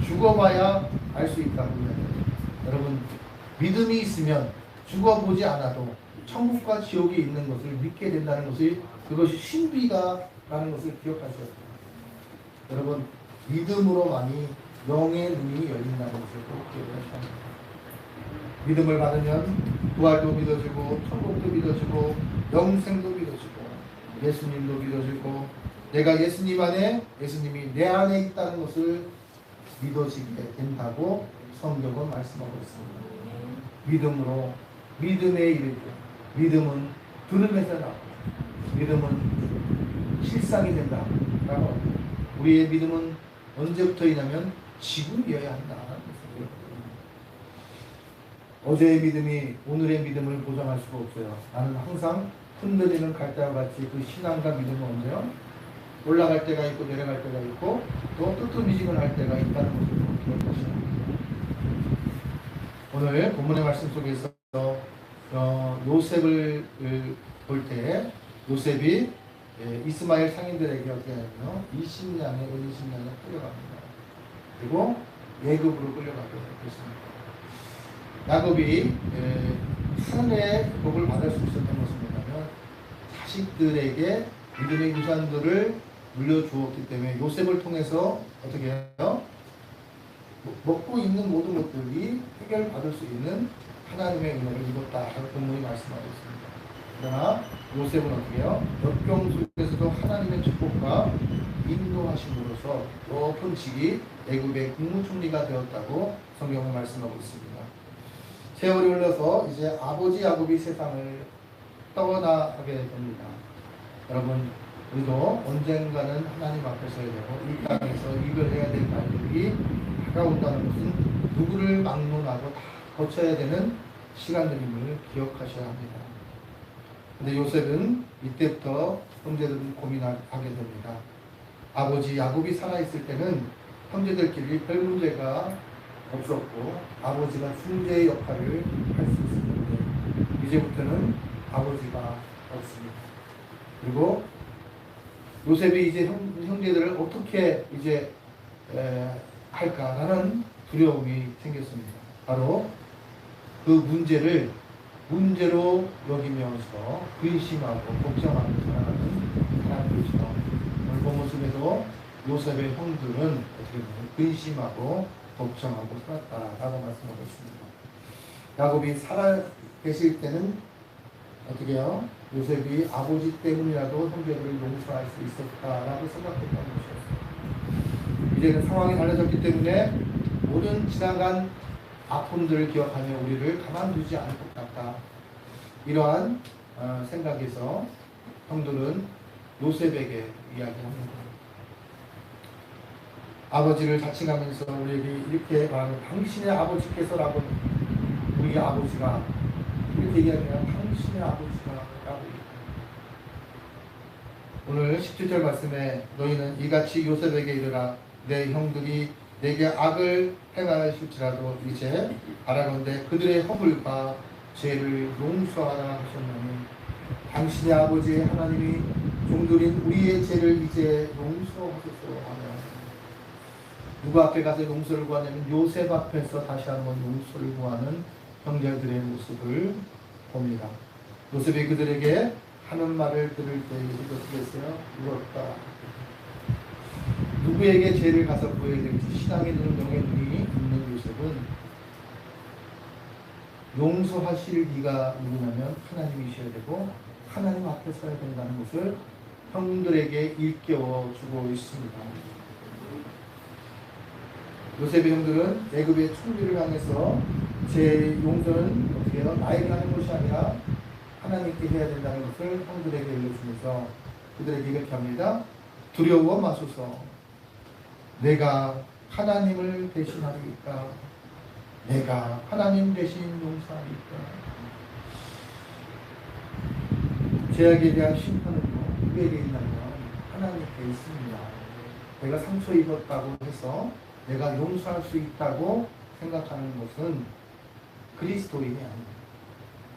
죽어봐야 알 수 있다고 해요. 여러분, 믿음이 있으면 죽어보지 않아도 천국과 지옥이 있는 것을 믿게 된다는 것이 그것이 신비다라는 것을 기억하셔야 돼요. 여러분, 믿음으로만이 영의 눈이 열린다는 것을 꼭 기억하셔야 합니다. 믿음을 받으면 부활도 믿어지고 천국도 믿어지고 영생도 믿어지고 예수님도 믿어지고 내가 예수님 안에 예수님이 내 안에 있다는 것을 믿어지게 된다고 성경은 말씀하고 있습니다. 믿음으로 믿음에 이르고 믿음은 들음에서 나고 믿음은 실상이 된다. 우리의 믿음은 언제부터이냐면 지금이어야 한다. 어제의 믿음이 오늘의 믿음을 보장할 수가 없어요. 나는 항상 흔들리는 갈대와 같이 그 신앙과 믿음은 언제요? 올라갈 때가 있고 내려갈 때가 있고 또 뜨뜻미지근할 때가 있다는 것을 기억하셔야 합니다. 오늘 본문의 말씀 속에서 요셉을 볼 때 요셉이 이스마엘 상인들에게 어떻게 하냐면 20년에 끌려갑니다. 그리고 예굽으로 끌려가게 됐습니다. 야곱이 하늘의 복을 받을 수 있었던 것은 뭐냐면 자식들에게 믿음의 유산들을 물려주었기 때문에 요셉을 통해서 어떻게 해요? 먹고 있는 모든 것들이 해결받을 수 있는 하나님의 은혜를 입었다라고 본문이 말씀하고 있습니다. 그러나 요셉은 어떻게 해요? 역경 속에서도 하나님의 축복과 인도하심으로써 높은 직위 애굽의 국무총리가 되었다고 성경은 말씀하고 있습니다. 세월이 흘러서 이제 아버지 야곱이 세상을 떠나가게 됩니다. 여러분, 우리도 언젠가는 하나님 앞에 서야 되고 이 땅에서 이별해야 될 날들이 다가온다는 것은 누구를 막론하고 다 거쳐야 되는 시간들임을 기억하셔야 합니다. 근데 요셉은 이때부터 형제들은 고민하게 됩니다. 아버지 야곱이 살아있을 때는 형제들끼리 별 문제가 없었고 아버지가 중재의 역할을 할 수 있었는데 이제부터는 아버지가 없습니다. 그리고 요셉이 이제 형제들을 어떻게 이제 할까라는 두려움이 생겼습니다. 바로 그 문제로 여기면서 근심하고 걱정하고 살아가는 사람들이죠. 오늘 본문 속에도 요셉의 형들은 어떻게 보면 근심하고 걱정하고 살았다라고 말씀하고 있습니다. 야곱이 살아 계실 때는 어떻게 해요? 요셉이 아버지 때문이라도 형제들을 용서할 수 있었다라고 생각했다는 것이었어요. 이제는 상황이 달라졌기 때문에 모든 지나간 아픔들을 기억하며 우리를 가만두지 않을 것 같다. 이러한 생각에서 형들은 요셉에게 이야기합니다. 아버지를 자칭하면서 우리에게 이렇게 말하는 당신의 아버지께서라고 우리 아버지가 이렇게 얘기하면 당신의 아버지가 라고 오늘 17절 말씀에 너희는 이같이 요셉에게 이르라 내 형들이 내게 악을 행하실지라도 이제 바라건대 그들의 허물과 죄를 용서하라 하셨나니 당신의 아버지 하나님이 종들인 우리의 죄를 이제 용서하소서 하며 누구 앞에 가서 용서를 구하냐면 요셉 앞에서 다시 한번 용서를 구하는 형제들의 모습을 봅니다. 요셉이 그들에게 하는 말을 들을 때 어떻게 했어요? 울었다. 누구에게 죄를 가서 구해야 될지 신앙의 눈, 영의 눈이 있는 요셉은 용서하실 이가 누구냐면 하나님이셔야 되고 하나님 앞에 서야 된다는 것을 형들에게 일깨워 주고 있습니다. 요셉의 형들은 애굽의 총리를 향해서 제 용서는 어떻게 해요? 나에게 하는 것이 아니라 하나님께 해야 된다는 것을 형들에게 알려주면서 그들에게 이렇게 합니다. 두려워 마소서. 내가 하나님을 대신하리까? 내가 하나님 대신 용서하리까? 죄악에 대한 심판은요, 누구에게 있냐면 하나님께 있습니다. 내가 상처 입었다고 해서 내가 용서할 수 있다고 생각하는 것은 그리스도인이 아닙니다.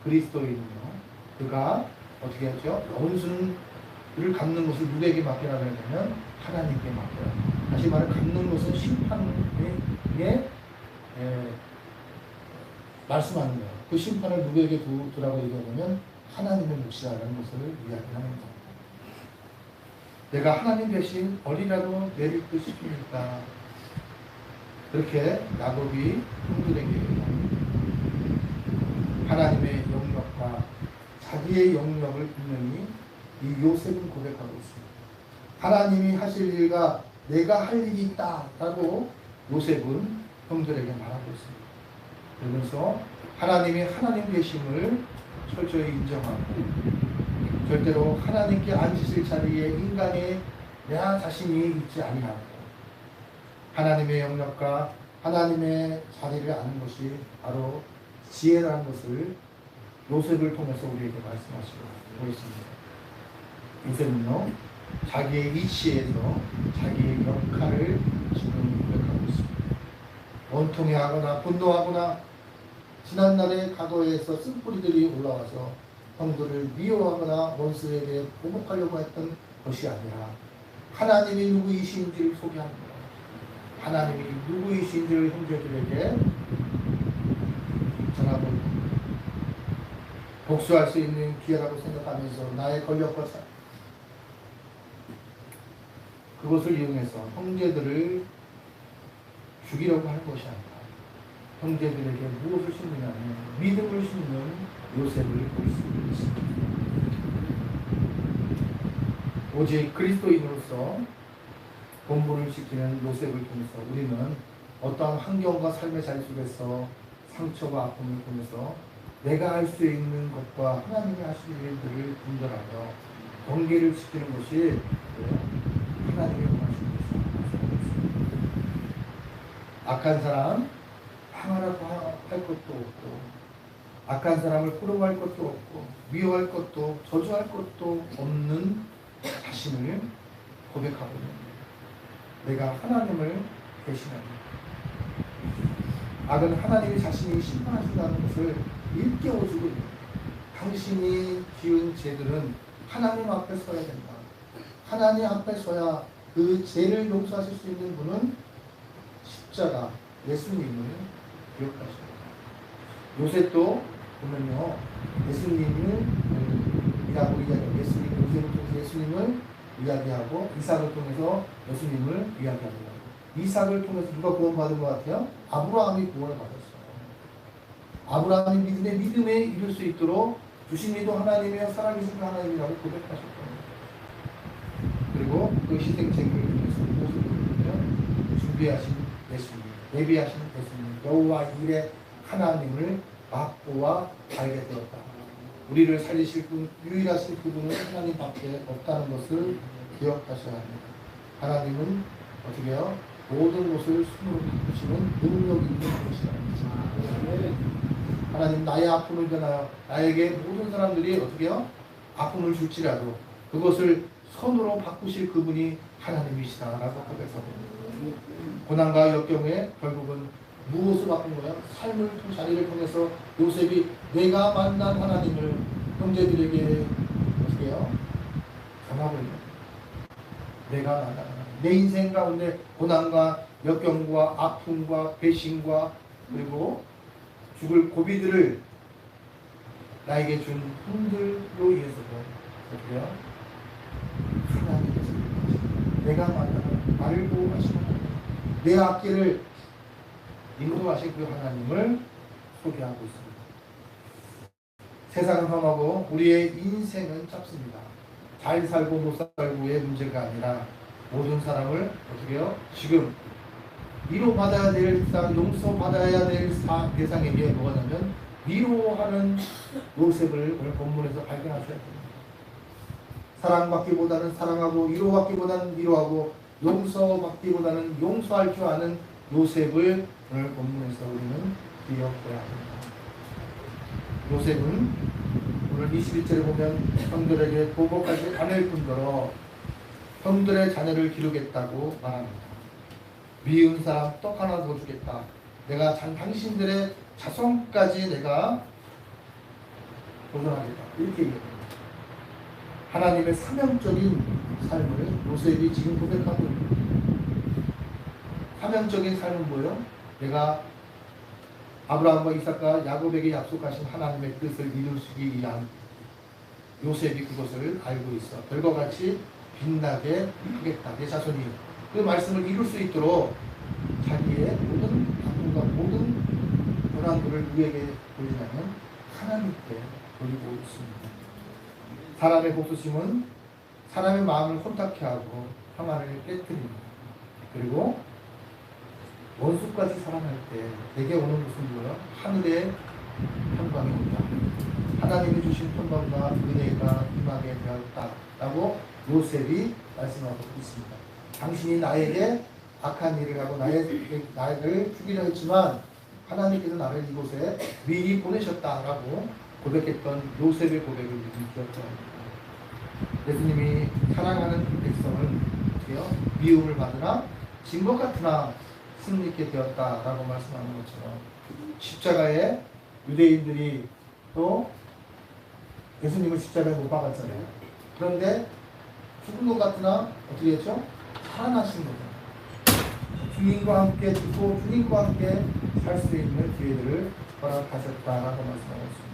그리스도인은요, 그가 어떻게 하죠? 원수를 갚는 것을 누구에게 맡겨야 되냐면 하나님께 맡겨야 합니다. 다시 말해 갚는 것은 심판에 말씀하는 거예요. 그 심판을 누구에게 두라고 얘기하냐면 하나님의 몫이라는 것을 이야기하는 겁니다. 내가 하나님 대신 어리라도 내릴 것이니까 그렇게 야곱이 형들에게 하나님의 영역과 자기의 영역을 분명히 이 요셉은 고백하고 있습니다. 하나님이 하실 일과 내가 할 일이 있다라고 요셉은 형들에게 말하고 있습니다. 그러면서 하나님이 하나님 되심을 철저히 인정하고 절대로 하나님께 앉으실 자리에 인간의 나 자신이 있지 아니하고 하나님의 영역과 하나님의 자리를 아는 것이 바로 지혜라는 것을 요셉을 통해서 우리에게 말씀하시고 있습니다. 요셉은요, 자기의 위치에서 자기의 역할을 지금 고백하고 있습니다. 원통해하거나 분노하거나 지난날의 과거에서 쓴뿌리들이 올라와서 형들을 미워하거나 원수에게 보복하려고 했던 것이 아니라 하나님이 누구이신지를 소개합니다. 하나님이 누구이신지를 형제들에게 전하고 복수할 수 있는 기회라고 생각하면서 나의 권력과 그것을 이용해서 형제들을 죽이려고 할 것이 아니라 형제들에게 무엇을 심느냐면 믿음을 심는 요셉을 볼 수 있습니다. 오직 그리스도인으로서 본분을 지키는 요셉을 통해서 우리는 어떠한 환경과 삶의 자리 속에서 상처와 아픔을 통해서 내가 할 수 있는 것과 하나님이 하시는 일들을 분별하며 경계를 지키는 것이 하나님의 원하시는 것입니다. 악한 사람 항하라고 할 것도 없고 악한 사람을 부러워할 것도 없고 미워할 것도 저주할 것도 없는 자신을 고백하고 있는 거예요. 내가 하나님을 대신합니다. 악은 하나님이 자신이 심판하신다는 것을 일깨워주고 있는 거예요. 당신이 지은 죄들은 하나님 앞에 서야 된다. 하나님 앞에 서야 그 죄를 용서하실 수 있는 분은 십자가 예수님을 기억하십니다. 요셉도 보면요, 예수님을 이야기하고 예수님, 요셉을 통해서 예수님을 이야기하고 이삭을 통해서 예수님을 이야기합니다. 이삭을 통해서 누가 구원받은 것 같아요? 아브라함이 구원을 받았어요. 아브라함이 믿음에 이룰 수 있도록 주신이도 하나님이여 살아계신 그 하나님이라고 고백하셨던 거예요. 그리고 그 희생 제물을 통해서 무엇을 보여주냐면 준비하신 예수님, 예비하신 예수님, 여호와 일의 하나님을 맛보아 알게 되었다. 우리를 살리실 분, 유일하신 그분은 하나님밖에 없다는 것을 기억하셔야 합니다. 하나님은 어떻게 해요? 모든 것을 손으로 바꾸시는 능력 있는 분이시라는 것입니다. 하나님 나의 아픔을 전하여 나에게 모든 사람들이 어떻게 해요? 아픔을 줄지라도 그것을 손으로 바꾸실 그분이 하나님이시다라고 고백합니다. 고난과 역경에 결국은 무엇을 바꾼 거야? 삶을 자리를 통해서 요셉이 내가 만난 하나님을 형제들에게 어떻게 해요? 전하고 있는 내가 만난 하나님. 내 인생 가운데 고난과 역경과 아픔과 배신과 그리고 죽을 고비들을 나에게 준 분들로 인해서도 어떻게 해요? 하나님께서 내가 만난 나를 보호하시는 내 앞길을 인도하신 그 하나님을 소개하고 있습니다. 세상은 험하고 우리의 인생은 짧습니다. 잘 살고 못 살고의 문제가 아니라 모든 사람을 어떻게 해요? 지금 위로받아야 될 사람, 용서받아야 될 대상에게 뭐냐면 위로하는 요셉을 오늘 본문에서 발견하셔야 됩니다. 사랑받기보다는 사랑하고 위로받기보다는 위로하고 용서받기보다는 용서할 줄 아는 요셉을 오늘 본문에서 우리는 기억해야 합니다. 요셉은 오늘 21절에 보면 형들에게 보복하지 않을 뿐더러 형들의 자녀를 기르겠다고 말합니다. 미운 사람 떡 하나 더 주겠다. 내가 당신들의 자손까지 내가 보존하겠다. 이렇게 얘기합니다. 하나님의 사명적인 삶을 요셉이 지금 고백하고 있습니다. 사명적인 삶은 뭐예요? 내가 아브라함과 이삭과 야곱에게 약속하신 하나님의 뜻을 이루시기 위한 요셉이 그것을 알고 있어. 별과 같이 빛나게 하겠다. 내 자손이 그 말씀을 이룰 수 있도록 자기의 모든 아픔과 모든 고난들을 누구에게 돌리냐면 하나님께 돌리고 있습니다. 사람의 복수심은 사람의 마음을 혼탁해 하고 평안을 깨뜨립니다. 그리고 원수까지 사랑할 때 내게 오는 것은 뭐예요? 하늘의 평강이 온다. 하나님이 주신 평강과 은혜가 임하게 되었다라고 요셉이 말씀하고 있습니다. 당신이 나에게 악한 일을 하고 나를 죽이려 했지만 하나님께서 나를 이곳에 미리 보내셨다라고 고백했던 요셉의 고백을 기억해야 합니다. 예수님이 사랑하는 백성은 미움을 받으나 진 것 같으나 승리케 되었다라고 말씀하는 것처럼 십자가에 유대인들이 또 예수님을 십자가에 못 박았잖아요. 그런데 죽은 것 같으나 어떻게 했죠? 살아나신 거죠. 주님과 함께 죽고 주님과 함께 살 수 있는 기회들을 허락하셨다라고 말씀하고 있습니다.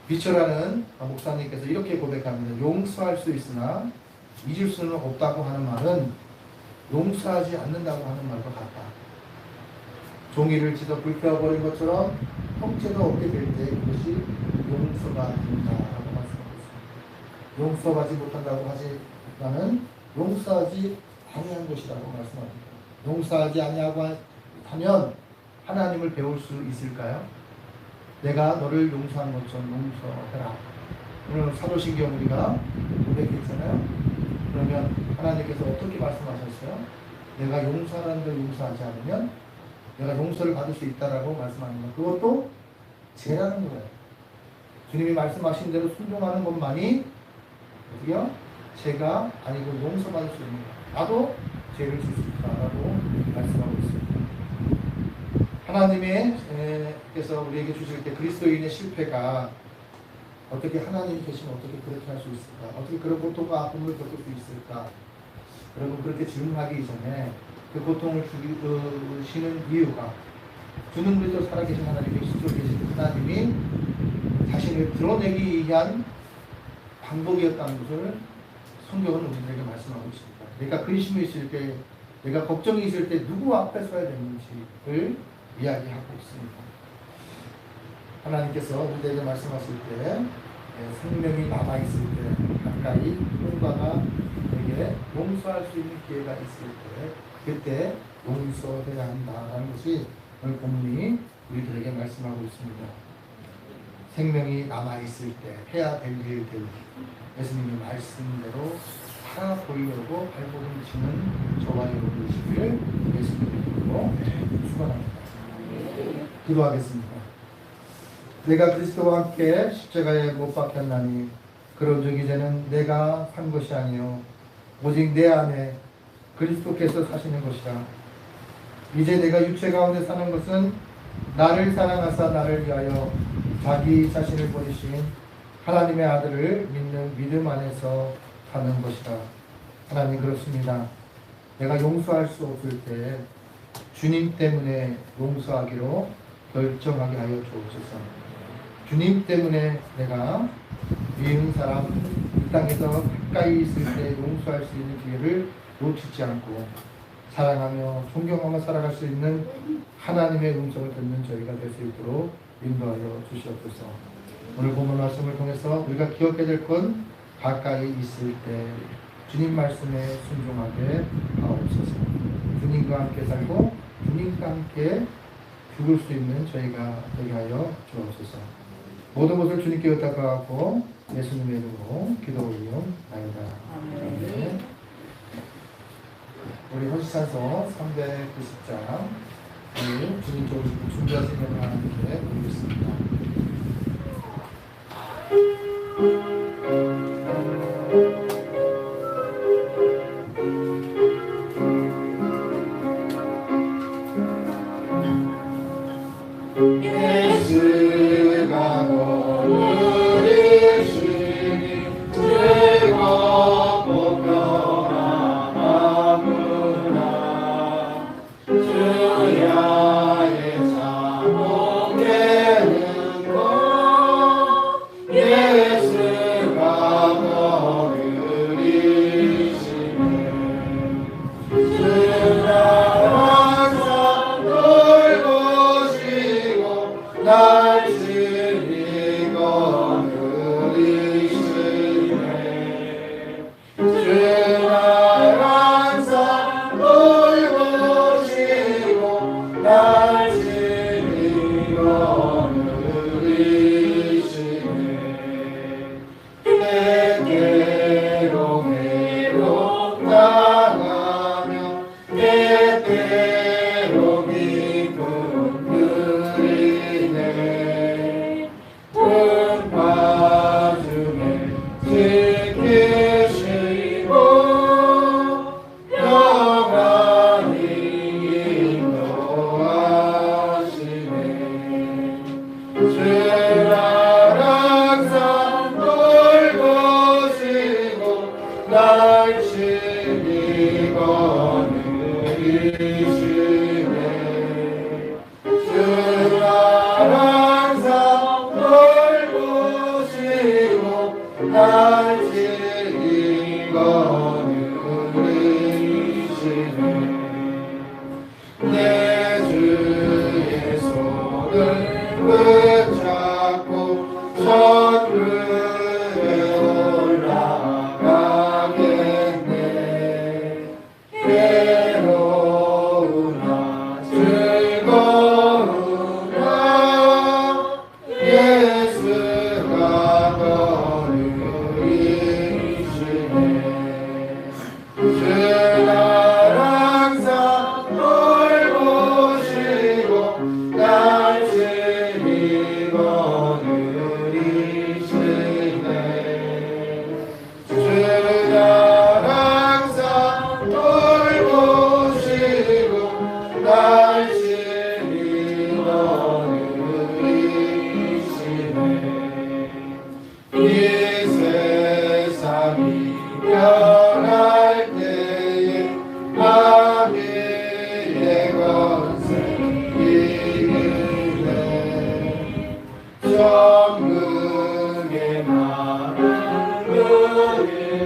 미처라는 목사님께서 이렇게 고백합니다. 용서할 수 있으나 잊을 수는 없다고 하는 말은 용서하지 않는다고 하는 말과 같다. 종이를 찢어 불태워버린 것처럼 형체가 없게 될 때 그것이 용서가 된다라고 말씀하고 있습니다. 용서하지 못한다고 하지만은 용서하지 아니한 것이라고 말씀합니다. 용서하지 아니하고 하면 하나님을 배울 수 있을까요? 내가 너를 용서한 것처럼 용서해라. 오늘 사도신경 우리가 고백했잖아요. 그러면 하나님께서 어떻게 말씀하셨어요? 내가 용서하는 걸 용서하지 않으면 내가 용서를 받을 수 있다라고 말씀하는 것. 그것도 죄라는 거예요. 주님이 말씀하신 대로 순종하는 것만이 어떻게요? 죄가 아니고 용서받을 수 있는 거예요. 나도 죄를 질 수 있다라고 말씀하고 있습니다. 하나님께서 우리에게 주실 때 그리스도인의 실패가 어떻게 하나님이 계시면 어떻게 그렇게 할 수 있을까? 어떻게 그런 고통과 아픔을 겪을 수 있을까? 여러분 그렇게 질문하기 전에 그 고통을 주시는 이유가 주는 그리스도 살아계신 하나님, 계시로 계신 하나님이 자신을 드러내기 위한 방법이었다는 것을 성경은 우리들에게 말씀하고 있습니다. 내가 근심이 있을 때, 내가 걱정이 있을 때 누구 앞에 서야 되는지를 이야기하고 있습니다. 하나님께서 우리에게 말씀하실 때 생명이 남아있을 때 가까이 누군가가 내게 용서할 수 있는 기회가 있을 때 그때 용서해야 한다는 것이 오늘 본문이 우리들에게 말씀하고 있습니다. 생명이 남아있을 때 해야 될 일들 예수님의 말씀대로 다 보이려고 발버둥 치는 저와 여러분이시길 예수님의 이름으로 축원합니다. 기도하겠습니다. 내가 그리스도와 함께 십자가에 못 박혔나니 그런즉 이제는 내가 산 것이 아니요 오직 내 안에 그리스도께서 사시는 것이라. 이제 내가 육체 가운데 사는 것은 나를 사랑하사 나를 위하여 자기 자신을 버리신 하나님의 아들을 믿는 믿음 안에서 사는 것이라. 하나님 그렇습니다. 내가 용서할 수 없을 때 주님 때문에 용서하기로 결정하게 하여 주옵소서. 주님 때문에 내가 미운 사람 이 땅에서 가까이 있을 때 용서할 수 있는 기회를 놓치지 않고 사랑하며 존경하며 살아갈 수 있는 하나님의 음성을 듣는 저희가 될 수 있도록 인도하여 주시옵소서. 오늘 본문 말씀을 통해서 우리가 기억해야 될 건 가까이 있을 때 주님 말씀에 순종하게 하옵소서. 주님과 함께 살고 주님과 함께 죽을 수 있는 저희가 되게 하여 주옵소서. 모든 것을 주님께 의탁하고 예수님의 이름으로 기도 올리옵나이다. 아멘. 우리 헌시찬송 390장 주님 쪽으로 준비하신 것과 함께 보겠습니다. 날 지키시네 거느리시네 내 주의 손을 붙잡고 천국에 올라가겠네 괴로우나 즐거우나 예수가 거느리시네 주날 항상 돌보시고 날 친히 거느리시네 주날 항상 돌보시고 날 친히 거느리시네 이 세상이 변할 때에 마귀의 권세 이기네 천국의 마음을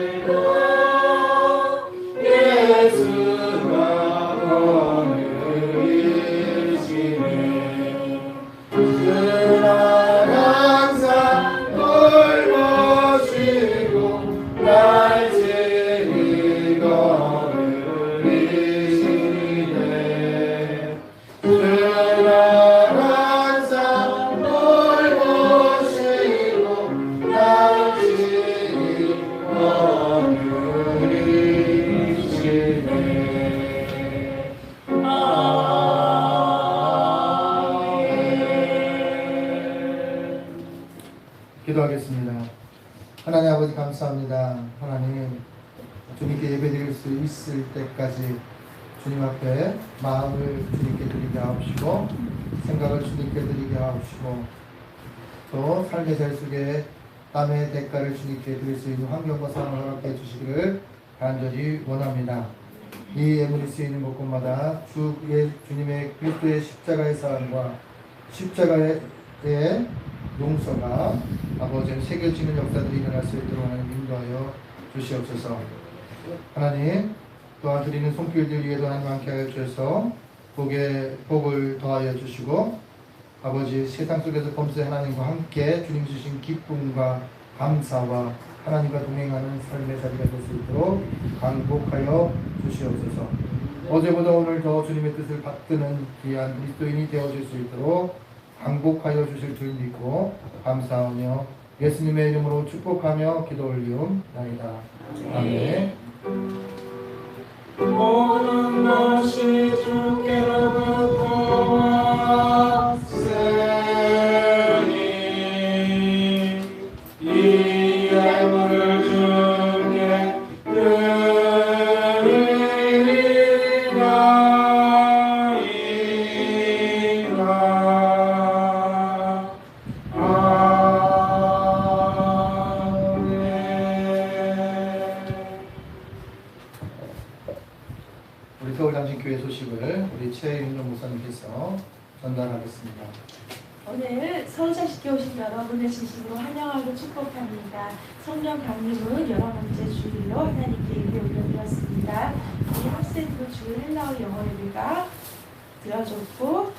이루어 예수가 거느리시네 주날 항상 돌보시고 날 친히 거느리시네 주날 항상 돌보시고 날 친히 거느리시네 기도하겠습니다. 하나님 아버지 감사합니다. 하나님 주님께 예배드릴 수 있을 때까지 주님 앞에 마음을 주님께 드리게 하옵시고 생각을 주님께 드리게 하옵시고 또 삶의 질 속에 땀의 대가를 주님께 드릴 수 있는 환경과 상황을 허락해 주시기를 간절히 원합니다. 이 예물이 쓰이는 곳곳마다 주님의 그리스도의 십자가의 사랑과 십자가의 용서가 아버지의 새겨지는 역사들이 일어날 수 있도록 하나님 인도하여 주시옵소서. 하나님 또한 드리는 손길들 위에도 하나님 많게 하여 주셔서 복을 더하여 주시고 아버지 세상 속에서 범죄 하나님과 함께 주님 주신 기쁨과 감사와 하나님과 동행하는 삶의 자리가 될 수 있도록 강복하여 주시옵소서. 어제보다 오늘 더 주님의 뜻을 받드는 귀한 그리스도인이 되어줄 수 있도록 강복하여 주실 줄 믿고 감사하며 예수님의 이름으로 축복하며 기도 올리옵나이다. 아멘. 모든 것이 주께로부터 왔으니 이 예물을 주께 우리 서울장신교회 소식을 우리 최윤정 목사님께서 전달하겠습니다. 오늘 서울장식에 오신 여러분을 진심으로 환영하고 축복합니다. 성령 강림은 11번째 주일로 하나님께 예배 올려드렸습니다. 우리 학생도 주일 헬라어 영어 예배가 드려졌고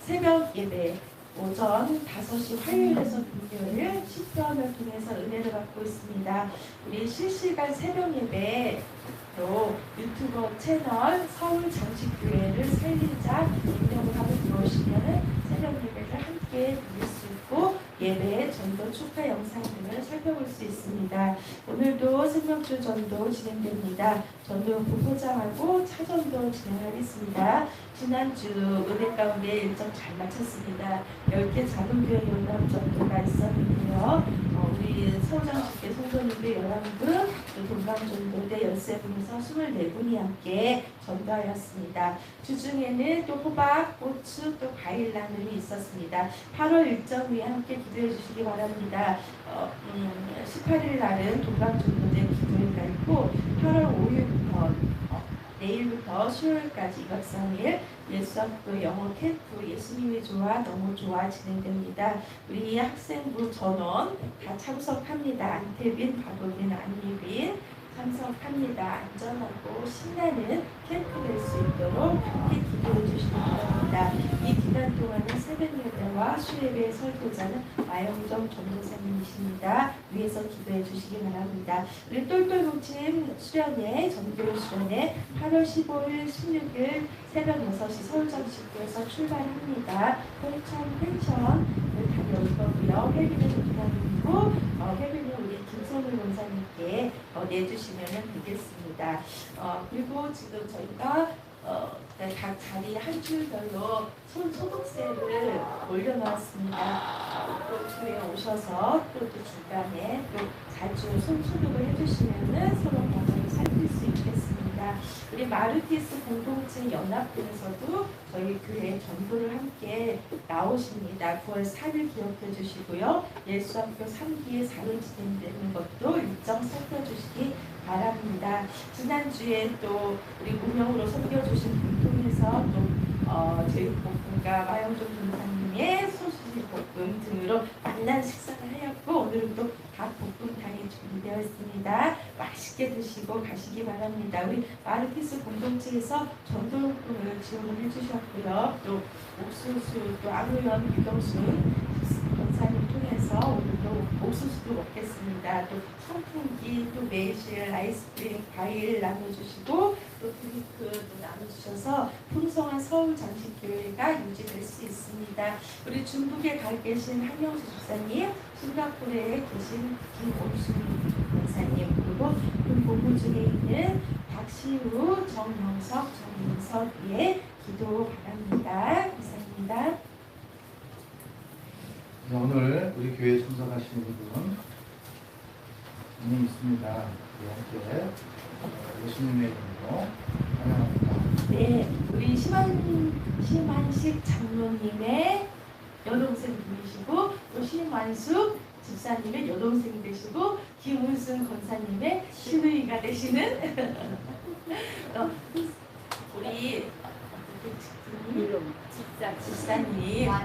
새벽 예배 오전 5시 화요일에서 금요일 10편을 통해서 은혜를 받고 있습니다. 우리 실시간 새벽 예배로 유튜브 채널 서울장식교회를 살리자 입력을 하고 들어오시면 새벽 예배를 함께 드릴 수 있고 예배 전도 축하 영상 등을 살펴볼 수 있습니다. 오늘도 생명줄 전도 진행됩니다. 전도 부포장하고 차전도 진행하겠습니다. 지난주 은혜 가운데 일정 잘 마쳤습니다. 10개 작은 교회 연합 전도가 있었는데요. 우리 서울장식교 성도님들 11분, 또 동방전도대 연세분에서 24분이 함께 전도하였습니다. 주중에는 또 호박, 고추, 또 과일 나눔이 있었습니다. 8월 일정 위에 함께 기도해 주시기 바랍니다. 18일 날은 동방전도대 기도회가 있고 8월 5일부터 내일부터 수요일까지 2박 3일 예수학교 영어 캠프 예수님이 좋아 너무 좋아 진행됩니다. 우리 학생부 전원 다 참석합니다. 안태빈, 박우빈, 안예빈 참석합니다. 안전하고 신나는 캠프 될 수 있도록 함께 기도해 주시기 바랍니다. 이 기간 동안은 새벽 예배와 수예배 설교자는 마영정 전도사님이십니다. 위에서 기도해 주시기 바랍니다. 우리 똘똘 뭉침 수련회, 전교 수련회 8월 15일, 16일 새벽 6시 서울정식구에서 출발합니다. 홍천 펜션을 다녀올 거고요. 회비는 기다리고 회비는 우리 김선우 원사님께 내주시면 되겠습니다. 그리고 지금 저희가 각 자리 한 줄별로 손 소독세를 올려놓았습니다. 또 교회에 오셔서 또 중간에 또 자주 손 소독을 해주시면은 서로 건강을 살필 수 있겠습니다. 우리 마르티스 공동체 연합회에서도 저희 교회 전도를 함께 나오십니다. 9월 4일 기억해 주시고요. 예수학교 3기에 4일 진행되는 것도 일정 살펴주시기 바랍니다. 지난주에 또 우리 무명으로 섬겨주신 분 통해서 또 제육볶음과 마영종 군사님의 소시지볶음 등으로 만난 식사를 하였고 오늘은 또 닭볶음탕이 준비되어 있습니다. 맛있게 드시고 가시기 바랍니다. 우리 마르티스 공동체에서 전도용품을 지원을 해주셨고요. 또 옥수수, 또 안우연, 유경순 권사님 통해서 오늘도 옥수수도 먹겠습니다. 또 선풍기, 또 매실, 아이스크림, 과일 나눠주시고 또 드링크도 나눠주셔서 풍성한 서울 장식교회가 유지될 수 있습니다. 우리 중국에 가 계신 한영수 집사님, 싱가포르에 계신 김옥순 권사님, 그리고 본부 중에 있는 박시우, 정영석, 정민석의 기도 바랍니다. 감사합니다. 오늘 우리 교회에 참석하시는 분 많이 있습니다. 우리 함께 예수님의 이름으로 환영합니다. 네, 우리 심한식 장로님의 여동생 분이시고 또 심완숙 집사님의 여동생이 되시고 김은순 권사님의 시누이가 되시는 우리 집사님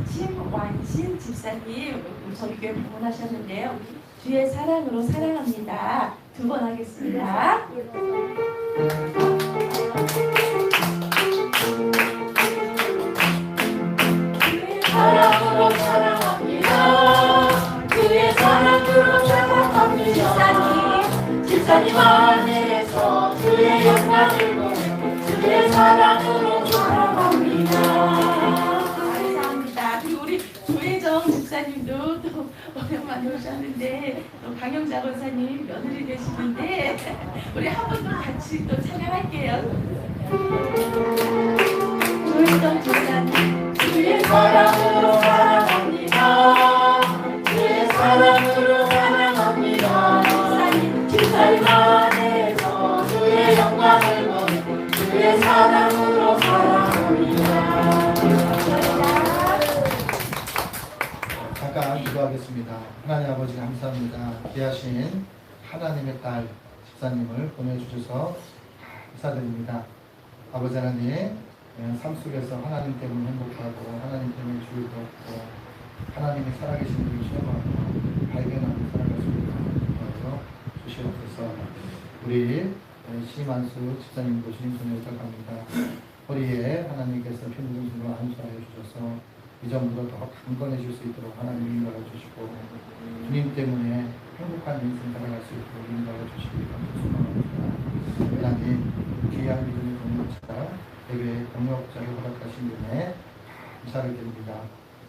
심완신 집사님 저희 교회 방문하셨는데요. 주의 사랑으로 사랑합니다. 2번 하겠습니다. 사랑으로 사랑합니다. 그의 사랑으로 사랑합니다. 집사님 안에서 그의 영광을 보내 그의 사랑으로 사랑합니다. 감사합니다. 그리고 우리 조혜정 집사님도 또 오랜만에 오셨는데 또 강영자 권사님 며느리 되시는데 우리 한 번 더 같이 또 찬양할게요. 조혜정 집사님 그의 사랑으로 사랑합니다. 그의 사랑으로 사랑합니다. 집사님 안에서 그의 영광을 보내 그의 사랑으로 사랑합니다. 잠깐 기도하겠습니다. 하나님 아버지 감사합니다. 귀하신 하나님의 딸 집사님을 보내주셔서 감사드립니다. 아버지 하나님 삶 속에서 하나님 때문에 행복하고 하나님 때문에 주를 얻고 하나님이 살아계신 분을 체험하고 발견하고 살아갈 수 있는 하여 주시옵소서. 우리 심한수 집사님도 주님 손에 부탁합니다. 허리에 하나님께서 편부정신으로 안수하여 주셔서 이전보다 더 강건해질 수 있도록 하나님 인도하여 주시고 주님 때문에 행복한 인생 살아갈 수 있도록 인도하여 주시기 감사합니다. 하나님 귀한 믿음의 동력자 예배 동력자를 허락하신 분에 감사를 드립니다.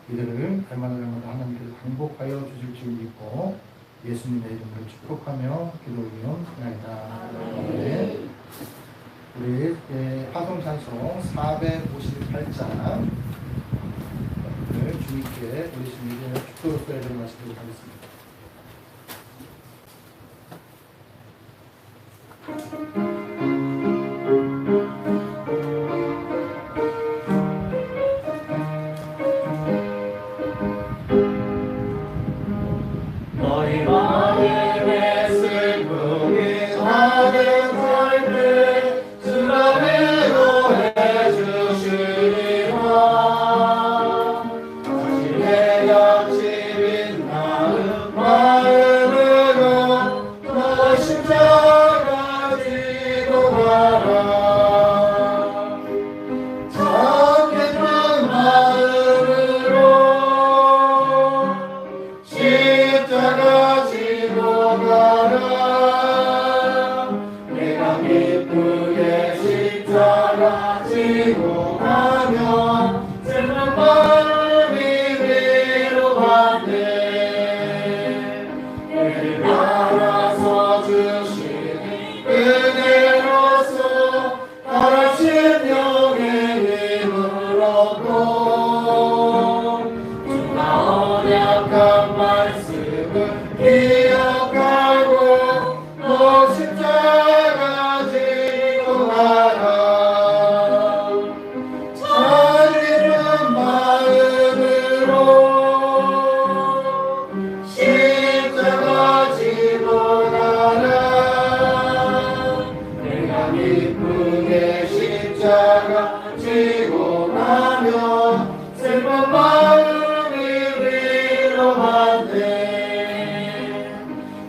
이들을 날마다 하나님께서 행복하여 주실 줄 믿고 예수님의 이름으로 축복하며 기도 올리옵나이다. 네. 우리 화성찬송 458장 주님께 우리 주님께 축도로서 예배를 마치도록 하겠습니다. 너희 마음의 슬픔이 많은 삶을 주가 위로해 주시리라. 당신의 양심인 마음으로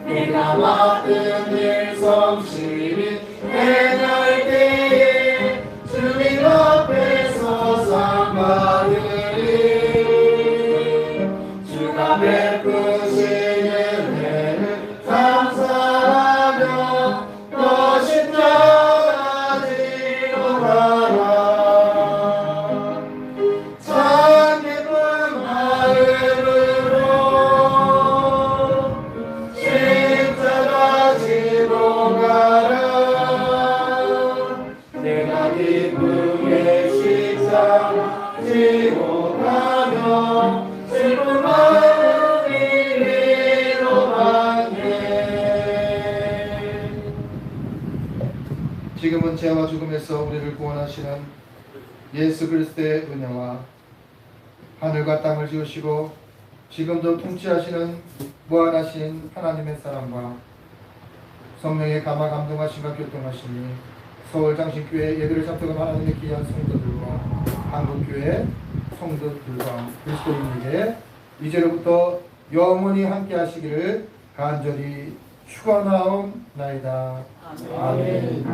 내가 맡은 일 성실히 행할 때에 주님 앞에서 상 받으리. 주가 베푸신 은혜를 감사하며 또 십자가 지러 가라. 참 기쁜 마음으로 십자가 지러 가라. 내가 기쁘게 십자가 지러 가며 슬픈 마음이 위로받네. 지금은 죄와 죽음에서 우리를 구원하시는 예수 그리스도의 은혜와 하늘과 땅을 지으시고 지금도 통치하시는 무한하신 하나님의 사랑과 성령의 감화 감동하심과 교통하심이 서울장신교회 예배를 참석한 하나님의 귀한 성도들과 한국교회 성도들과 그리스도인에게 이제로부터 영원히 함께 하시기를 간절히 축원하옵나이다. 아멘.